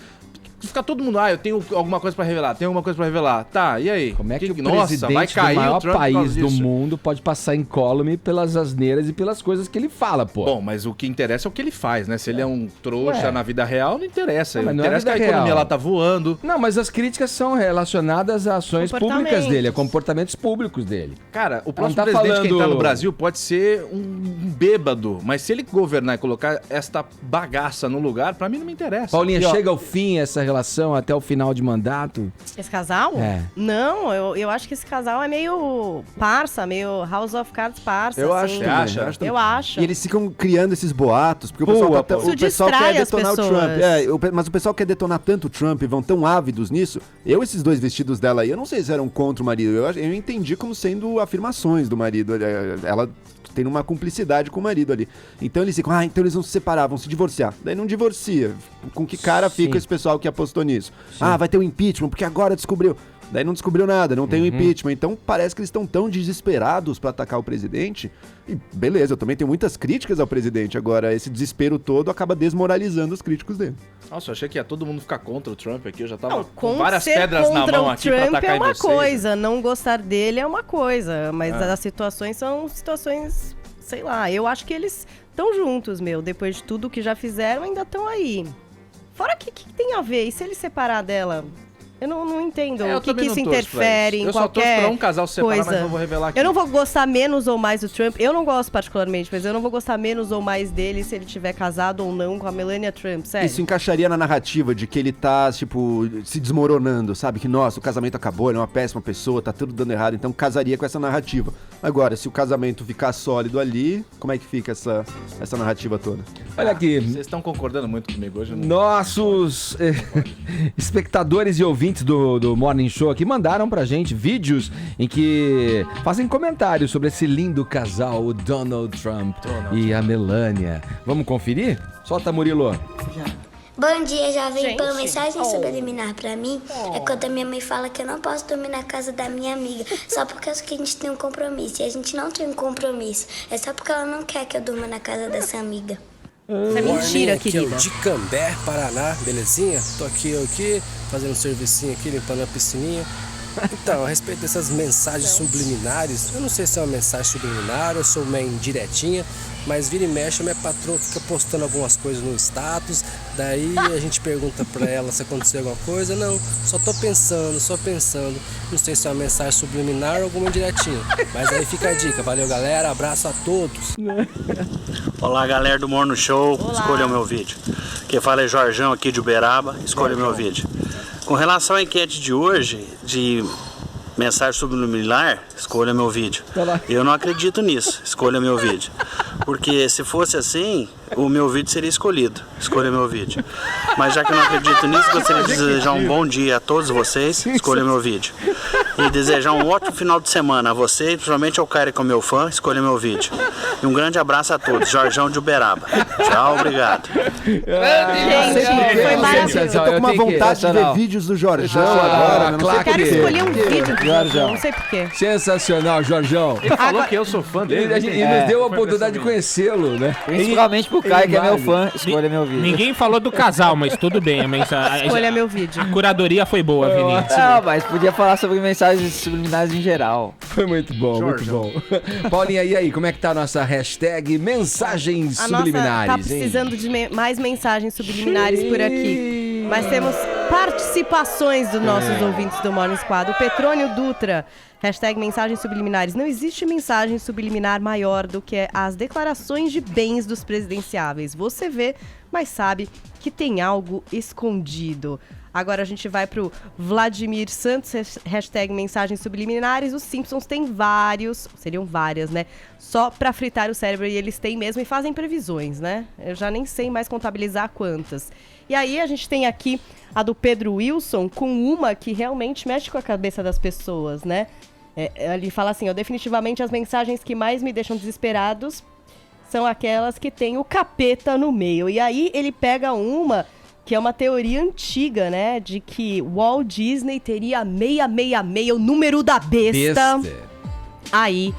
Fica todo mundo, eu tenho alguma coisa pra revelar, Tá, e aí? Como é que o nossa, presidente vai cair do maior o Trump país do disso? mundo pode passar incólume pelas asneiras e pelas coisas que ele fala, pô? Bom, mas o que interessa é o que ele faz, né? Se ele é um trouxa na vida real, não interessa. Não Interessa que a economia lá tá voando. Não, mas as críticas são relacionadas a ações públicas dele, a comportamentos públicos dele. Cara, o próximo presidente que entrar no Brasil pode ser um bêbado, mas se ele governar e colocar esta bagaça no lugar, pra mim não me interessa. Paulinha, chega ao fim essa relação até o final de mandato? Esse casal? Não, eu acho que esse casal é meio parça, meio House of Cards parça. Eu assim. acho. Eu acho. E eles ficam criando esses boatos, porque o pessoal quer detonar o Trump. Mas o pessoal quer detonar tanto o Trump e vão tão ávidos nisso. Esses dois vestidos dela aí, eu não sei se eram contra o marido. Eu entendi como sendo afirmações do marido. Ela tem uma cumplicidade com o marido ali. Então eles ficam, então eles vão se separar, vão se divorciar. Daí não divorcia. Com que cara fica esse pessoal que apostou nisso? Vai ter o impeachment, porque agora descobriu. Daí não descobriu nada, não tem o impeachment. Então parece que eles estão tão desesperados pra atacar o presidente. E beleza, eu também tenho muitas críticas ao presidente. Agora, esse desespero todo acaba desmoralizando os críticos dele. Nossa, eu achei que ia todo mundo ficar contra o Trump aqui. Eu já tava com várias pedras na mão aqui pra atacar em vocês. Trump é uma coisa, não gostar dele é uma coisa. Mas as situações são situações, sei lá, eu acho que eles estão juntos, depois de tudo que já fizeram, ainda estão aí. Fora que tem a ver? E se ele separar dela? Eu não entendo o que isso interfere em qualquer coisa. Eu só torço pra um casal se separar, mas não vou revelar aqui. Eu não vou gostar menos ou mais do Trump. Eu não gosto particularmente, mas eu não vou gostar menos ou mais dele se ele tiver casado ou não com a Melania Trump, sério. Isso encaixaria na narrativa de que ele tá, se desmoronando, sabe? Que, nossa, o casamento acabou, ele é uma péssima pessoa, tá tudo dando errado. Então casaria com essa narrativa. Agora, se o casamento ficar sólido ali, como é que fica essa narrativa toda? Olha aqui. Vocês estão concordando muito comigo hoje. Nossos espectadores e ouvintes do Morning Show aqui mandaram pra gente vídeos em que fazem comentários sobre esse lindo casal, o Donald Trump e a Melania. Vamos conferir? Solta, Murilo. Bom dia, Jovem Pan. Mensagem subliminar pra mim é quando a minha mãe fala que eu não posso dormir na casa da minha amiga só porque a gente tem um compromisso. E a gente não tem um compromisso. É só porque ela não quer que eu durma na casa dessa amiga. Isso é mentira, querida. Aqui é o de Cambé, Paraná, belezinha? Tô aqui, fazendo um servicinho aqui, limpando a piscininha. Então, a respeito dessas mensagens subliminares, eu não sei se é uma mensagem subliminar ou se é uma indiretinha, mas vira e mexe, a minha patroa fica postando algumas coisas no status, daí a gente pergunta pra ela se aconteceu alguma coisa. Não, só pensando. Não sei se é uma mensagem subliminar ou alguma indiretinha, mas aí fica a dica. Valeu, galera, abraço a todos. Olá, galera do Morning Show, escolha o meu vídeo. Quem fala é Jorjão aqui de Uberaba, escolha o meu vídeo. Com relação à enquete de hoje, de mensagem subliminar, escolha meu vídeo. Eu não acredito nisso, escolha meu vídeo. Porque se fosse assim, o meu vídeo seria escolhido. Escolha meu vídeo. Mas já que eu não acredito nisso, gostaria de desejar um bom dia a todos vocês. Escolha meu vídeo. E desejar um ótimo final de semana a vocês, principalmente ao cara que é meu fã. Escolha meu vídeo. E um grande abraço a todos. Jorjão de Uberaba. Tchau, obrigado. Gente, foi maravilhoso. Eu tô com uma vontade de ver vídeos do Jorjão agora. Eu quero escolher um vídeo do Jorjão, não sei porquê. Sensacional, Jorjão. Ele falou que eu sou fã dele. Ele nos deu a oportunidade de conhecê-lo, né? Principalmente pro Caio, que é meu fã, escolha meu vídeo. Ninguém falou do casal, mas tudo bem. A mensagem, escolha meu vídeo. A curadoria foi boa, Vinícius. Não, mas podia falar sobre mensagens subliminares em geral. Foi muito bom, muito bom. Paulinha, e aí, como é que tá a nossa hashtag mensagens subliminares? Tá precisando de mais mensagens subliminares por aqui. Mas temos participações dos nossos ouvintes do Morning Squad. O Petrônio Dutra, hashtag mensagens subliminares. Não existe mensagem subliminar maior do que as declarações de bens dos presidenciáveis. Você vê, mas sabe que tem algo escondido. Agora a gente vai pro Vladimir Santos, hashtag mensagens subliminares. Os Simpsons têm vários, seriam várias, né? Só pra fritar o cérebro, e eles têm mesmo e fazem previsões, né? Eu já nem sei mais contabilizar quantas. E aí a gente tem aqui a do Pedro Wilson, com uma que realmente mexe com a cabeça das pessoas, né? Ele fala assim, definitivamente as mensagens que mais me deixam desesperados são aquelas que tem o capeta no meio. E aí ele pega uma que é uma teoria antiga, né? De que Walt Disney teria 666, o número da besta. Aí,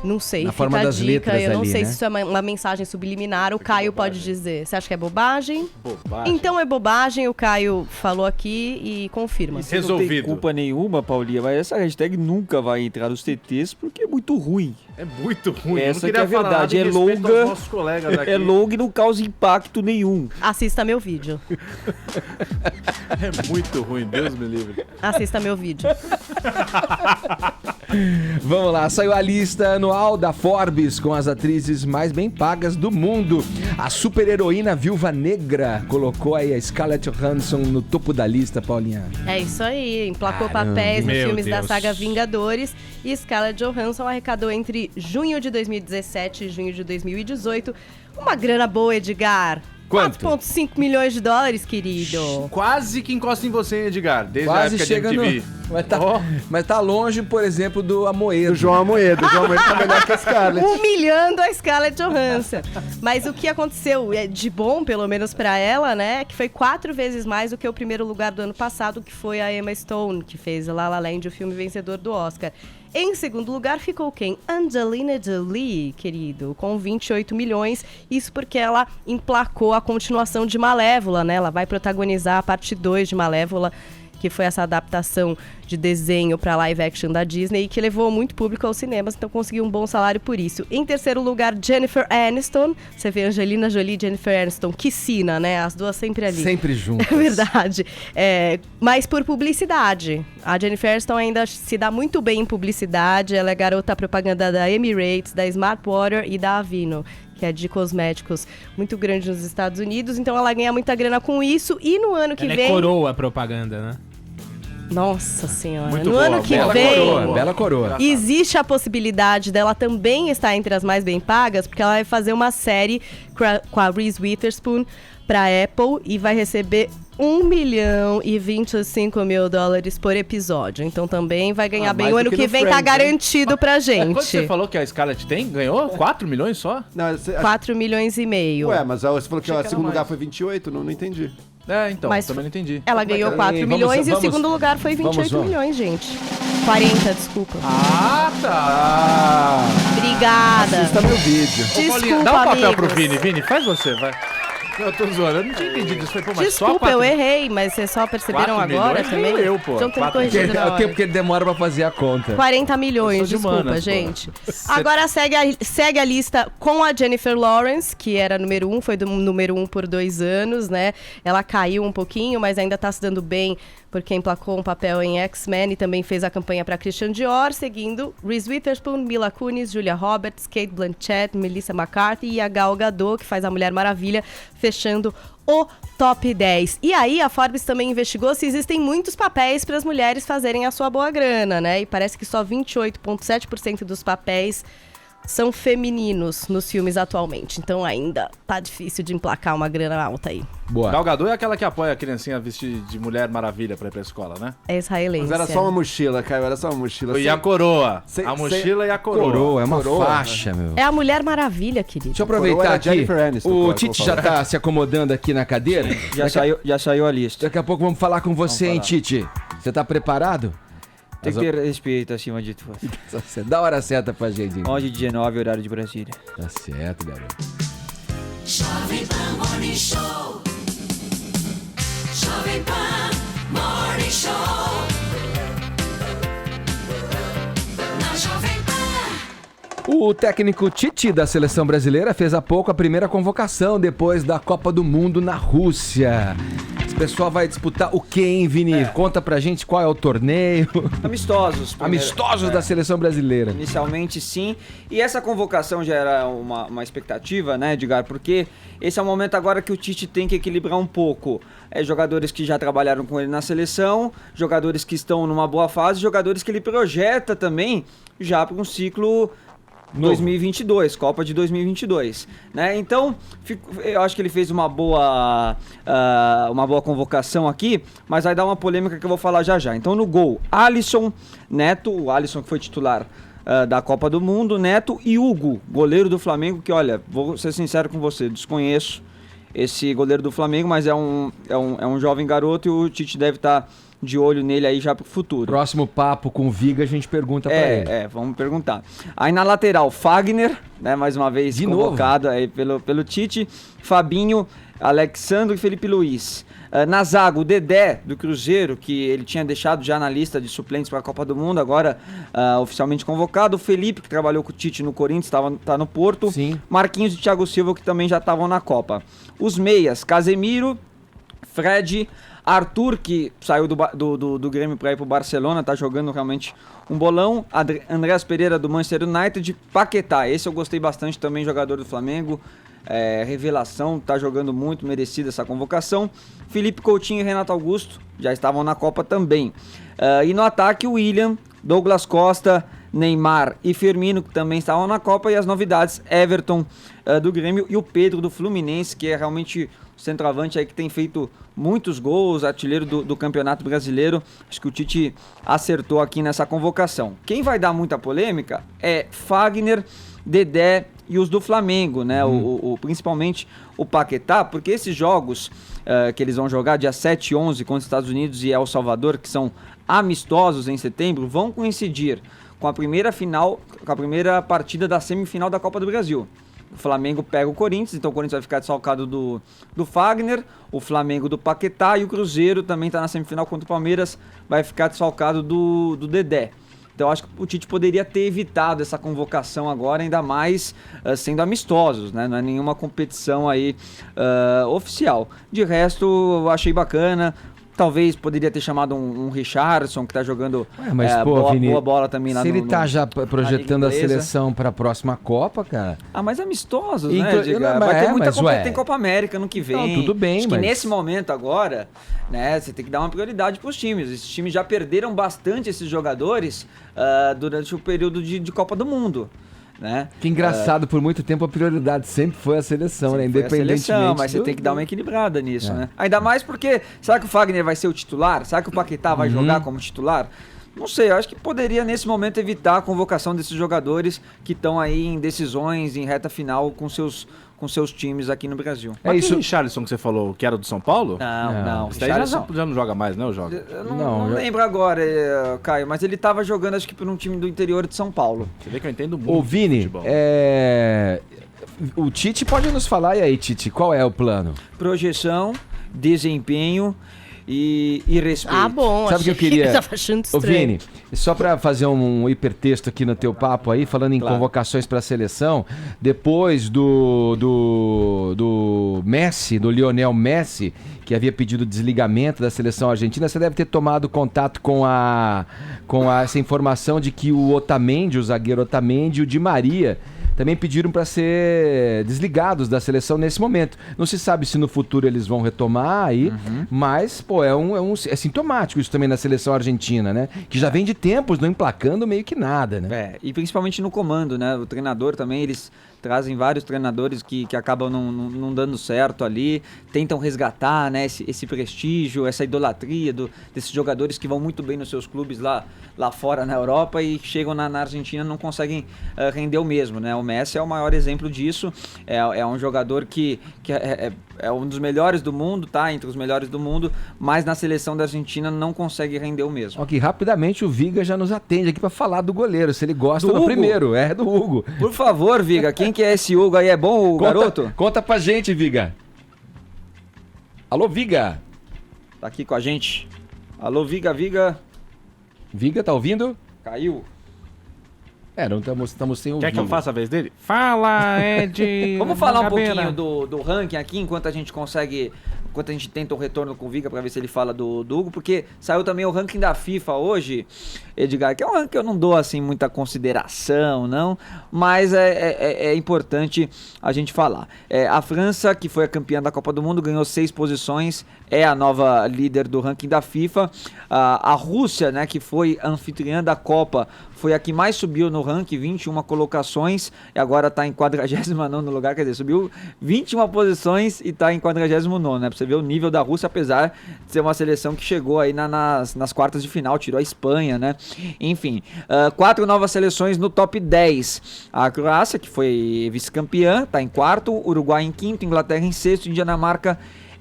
não sei, Na fica forma a das dica. letras Eu não ali, sei né? se isso é uma mensagem subliminar. O Caio pode dizer. Você acha que é bobagem? Bobagem. Então é bobagem, o Caio falou aqui e confirma. Você não tem culpa nenhuma, Paulinha, mas essa hashtag nunca vai entrar nos TTs porque é muito ruim. É muito ruim. Essa eu que não é a queria falar verdade, nada é em respeito longa, aos nossos colegas aqui. é longa e não causa impacto nenhum. Assista meu vídeo. É muito ruim, Deus me livre. Assista meu vídeo. Vamos lá, saiu a lista anual da Forbes com as atrizes mais bem pagas do mundo. A super-heroína Viúva Negra colocou aí a Scarlett Johansson no topo da lista, Paulinha. É isso aí, emplacou Caramba. papéis nos Meu filmes da Deus. saga Vingadores e Scarlett Johansson arrecadou entre junho de 2017 e junho de 2018 uma grana boa, Edgar. Quanto? 4,5 milhões de dólares, querido. Quase que encosta em você, hein, Edgar? Desde Quase a época chega de MTV. Mas tá longe, por exemplo, do Amoedo. Do João Amoedo. O João Amoedo tá melhor que a Scarlett. Humilhando a Scarlett Johansson. Mas o que aconteceu de bom, pelo menos pra ela, né, que foi 4 vezes mais do que o primeiro lugar do ano passado, que foi a Emma Stone, que fez La La Land, o filme vencedor do Oscar. Em segundo lugar ficou quem? Angelina Jolie, querido, com 28 milhões. Isso porque ela emplacou a continuação de Malévola, né? Ela vai protagonizar a parte 2 de Malévola, que foi essa adaptação de desenho para live action da Disney e que levou muito público aos cinemas, então conseguiu um bom salário por isso. Em terceiro lugar, Jennifer Aniston. Você vê Angelina Jolie e Jennifer Aniston, que sina, né? As duas sempre ali. Sempre juntas. É verdade. Mas por publicidade. A Jennifer Aniston ainda se dá muito bem em publicidade. Ela é garota propaganda da Emirates, da Smartwater e da Aveeno, que é de cosméticos muito grande nos Estados Unidos. Então ela ganha muita grana com isso. E no ano que Ela vem... é coroa a propaganda, né? Nossa senhora. Muito no boa, ano que bela vem, coroa, bela coroa. existe a possibilidade dela também estar entre as mais bem pagas, porque ela vai fazer uma série com a Reese Witherspoon pra Apple e vai receber $1.025 mil por episódio. Então também vai ganhar bem. mais O do ano que que no vem Friends, tá hein? garantido pra gente. Quanto você falou que a Scarlett tem? Ganhou? 4 milhões só? Não, você, 4 milhões e meio. Ué, mas você falou que Achei o que segundo era lugar mais. foi 28, não entendi. É, então, Mas também não entendi. Ela ganhou 4 milhões e o segundo lugar foi 28 milhões, gente. 40, desculpa. Ah, tá. Obrigada. Assista meu vídeo. Ô, Paulinha, Desculpa, dá um papel amigos. pro Vini. Vini, faz você, vai. Eu tô zoando, eu não tinha entendido isso. Foi, pô, mas só Desculpa, 4... eu errei, mas vocês só perceberam 4 agora milhões? também? Nem eu, pô. Então tem 4 corrigido É na o hora. tempo que ele demora pra fazer a conta. 40 milhões, Eu sou de desculpa, humanas, pô. gente. Agora segue a lista com a Jennifer Lawrence, que era número 1, foi do número 1 por 2 anos, né? Ela caiu um pouquinho, mas ainda tá se dando bem, porque emplacou um papel em X-Men e também fez a campanha para Christian Dior, seguindo Reese Witherspoon, Mila Kunis, Julia Roberts, Kate Blanchett, Melissa McCarthy e a Gal Gadot, que faz a Mulher Maravilha, fechando o top 10. E aí a Forbes também investigou se existem muitos papéis para as mulheres fazerem a sua boa grana, né? E parece que só 28,7% dos papéis são femininos nos filmes atualmente. Então ainda tá difícil de emplacar uma grana alta aí. Boa. Gal Gadot é aquela que apoia a criancinha a vestir de Mulher Maravilha pra ir pra escola, né? É israelense. Mas era só uma mochila, Caio, era só uma mochila. E a coroa. Sem- A mochila e a coroa. Coroa, é uma Coroa, faixa, meu. É a Mulher Maravilha, querido. Deixa eu Coroa aproveitar era aqui. Jennifer Aniston, O claro, Tite vou já falar. tá se acomodando aqui na cadeira. Já saiu a lista. Daqui a pouco vamos falar com você, hein, falar. Tite? Você tá preparado? Tem que ter respeito acima de tudo. Dá a hora certa pra gente. 11h19, horário de Brasília. Tá certo, garoto. Jovem Pan Morning Show. Jovem Pan Morning Show. Na Jovem Pan. O técnico Tite da seleção brasileira fez há pouco a primeira convocação depois da Copa do Mundo na Rússia. Esse pessoal vai disputar o quê, hein, Vini? Conta pra gente qual é o torneio. Amistosos. primeiro. Amistosos da seleção brasileira. Inicialmente sim, e essa convocação já era uma expectativa, né, Edgar, porque esse é o momento agora que o Tite tem que equilibrar um pouco. Jogadores que já trabalharam com ele na seleção, jogadores que estão numa boa fase, jogadores que ele projeta também já para um ciclo 2022, Copa de 2022, né? Então, eu acho que ele fez uma boa convocação aqui, mas vai dar uma polêmica que eu vou falar já já. Então, no gol, Alisson, Neto, o Alisson que foi titular da Copa do Mundo, Neto e Hugo, goleiro do Flamengo, que olha, vou ser sincero com você, desconheço esse goleiro do Flamengo, mas é um jovem garoto e o Tite deve estar de olho nele aí já pro futuro. Próximo papo com o Viga, a gente pergunta pra ele. Vamos perguntar. Aí na lateral, Fagner, né, mais uma vez de convocado aí pelo Tite, Fabinho, Alexandre e Felipe Luiz. Na zaga, o Dedé do Cruzeiro, que ele tinha deixado já na lista de suplentes para a Copa do Mundo, agora oficialmente convocado. O Felipe, que trabalhou com o Tite no Corinthians, tá no Porto. Sim. Marquinhos e Thiago Silva, que também já estavam na Copa. Os meias, Casemiro, Fred, Arthur, que saiu do Grêmio para ir pro Barcelona, tá jogando realmente um bolão. Andreas Pereira do Manchester United, Paquetá, esse eu gostei bastante também, jogador do Flamengo, revelação, tá jogando muito, merecida essa convocação. Felipe Coutinho e Renato Augusto já estavam na Copa também. E no ataque, o William, Douglas Costa, Neymar e Firmino, que também estavam na Copa, e as novidades, Everton do Grêmio e o Pedro do Fluminense, que é realmente o centroavante aí que tem feito muitos gols, artilheiro do Campeonato Brasileiro. Acho que o Tite acertou aqui nessa convocação. Quem vai dar muita polêmica é Fagner, Dedé e os do Flamengo, né? Principalmente o Paquetá, porque esses jogos que eles vão jogar dia 7 e 11 contra os Estados Unidos e El Salvador, que são amistosos em setembro, vão coincidir com a primeira partida da semifinal da Copa do Brasil. O Flamengo pega o Corinthians, então o Corinthians vai ficar desfalcado do Fagner, o Flamengo do Paquetá, e o Cruzeiro também está na semifinal contra o Palmeiras, vai ficar desfalcado do Dedé. Então acho que o Tite poderia ter evitado essa convocação agora, ainda mais sendo amistosos, né? Não é nenhuma competição aí oficial. De resto, eu achei bacana. Talvez poderia ter chamado um Richarlison, que tá jogando boa bola também lá no... Se ele tá já projetando a seleção para a próxima Copa, cara... Mas amistosos, né, Edgar? Vai ter muita Copa, tem Copa América no que vem. Não, tudo bem, Acho que nesse momento agora, né, você tem que dar uma prioridade pros times. Esses times já perderam bastante esses jogadores durante o período de Copa do Mundo. Né? Que engraçado, por muito tempo a prioridade sempre foi a seleção, né? Independentemente. Mas você tem que dar uma equilibrada nisso, né? Ainda mais porque, será que o Fagner vai ser o titular? Será que o Paquetá vai jogar como titular? Não sei, eu acho que poderia nesse momento evitar a convocação desses jogadores que estão aí em decisões, em reta final com seus times aqui no Brasil. Mas isso, o Richarlison que você falou, que era do São Paulo? Não. Isso daí já não joga mais, né, o jogo? Eu não lembro agora, Caio, mas ele tava jogando, acho que por um time do interior de São Paulo. Você vê que eu entendo muito. Ô, Vini, o Tite pode nos falar, e aí, Tite, qual é o plano? Projeção, desempenho e respeito. Bom, sabe o que eu queria? Tava achando estranho. Ô, Vini, só para fazer um hipertexto aqui no teu papo aí, falando em convocações para a seleção, depois do Messi, do Lionel Messi, que havia pedido desligamento da seleção argentina, você deve ter tomado contato com essa informação de que o Otamendi, o zagueiro Otamendi e o Di Maria também pediram para ser desligados da seleção nesse momento. Não se sabe se no futuro eles vão retomar aí, mas, é sintomático isso também na seleção argentina, né? Que já vem de tempos não emplacando meio que nada, né? E principalmente no comando, né? O treinador também, eles trazem vários treinadores que acabam não dando certo ali, tentam resgatar, né, esse prestígio, essa idolatria desses jogadores que vão muito bem nos seus clubes lá fora na Europa e chegam na Argentina e não conseguem render o mesmo, né? O Messi é o maior exemplo disso, é um jogador que é um dos melhores do mundo, tá? Entre os melhores do mundo, mas na seleção da Argentina não consegue render o mesmo. Ok, rapidamente o Viga já nos atende aqui para falar do goleiro, se ele gosta do primeiro, do Hugo. Por favor, Viga, quem que é esse Hugo aí? É bom o garoto? Conta pra gente, Viga. Alô, Viga. Tá aqui com a gente. Alô, Viga. Viga, tá ouvindo? Caiu. Não estamos sem ouvir. Quer que eu faça a vez dele? Fala, Ed! Vamos falar um pouquinho do ranking aqui, enquanto a gente consegue enquanto a gente tenta o retorno com o Viga para ver se ele fala do Hugo, porque saiu também o ranking da FIFA hoje, Edgar, que é um ranking que eu não dou assim muita consideração, não, mas é importante a gente falar. A França, que foi a campeã da Copa do Mundo, ganhou 6 posições, é a nova líder do ranking da FIFA. A Rússia, né, que foi anfitriã da Copa, foi a que mais subiu no ranking, 21 colocações, e agora está em 49º lugar, quer dizer, subiu 21 posições e está em 49º, né, pra você ver o nível da Rússia, apesar de ser uma seleção que chegou aí nas quartas de final, tirou a Espanha, né, enfim, 4 novas seleções no top 10, a Croácia, que foi vice-campeã, está em 4º, Uruguai em 5º, Inglaterra em 6º e Dinamarca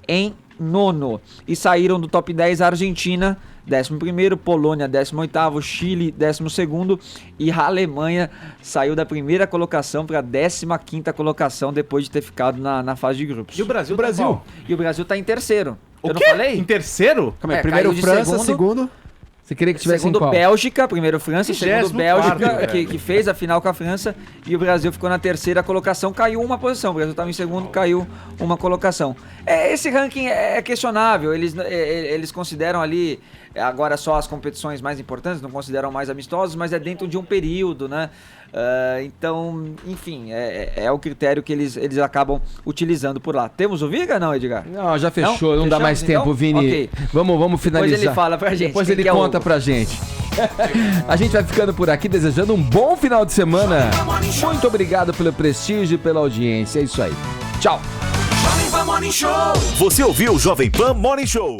em 9º, e saíram do top 10 a Argentina, 11º, Polônia 18º, Chile 12º e a Alemanha saiu da primeira colocação para a 15ª colocação depois de ter ficado na fase de grupos. E o Brasil? E o Brasil tá em terceiro. O Eu quê? não falei? Em terceiro? Primeiro França, segundo... Você queria que tivesse segundo em qual? Bélgica, primeiro França, segundo 24º, Bélgica, que fez a final com a França, e o Brasil ficou na terceira colocação, caiu uma posição. O Brasil estava em segundo, caiu uma colocação. Esse ranking é questionável, eles consideram ali agora só as competições mais importantes, não consideram mais amistosos, mas é dentro de um período, né? Então, enfim, é o critério que eles acabam utilizando por lá. Temos o Viga, não, Edgar? Não, já fechou, não dá mais tempo, então? Vini. Okay. Vamos finalizar. Depois ele fala pra gente. Depois ele conta pra gente. A gente vai ficando por aqui desejando um bom final de semana. Muito obrigado pelo prestígio e pela audiência. É isso aí. Tchau. Você ouviu o Jovem Pan Morning Show.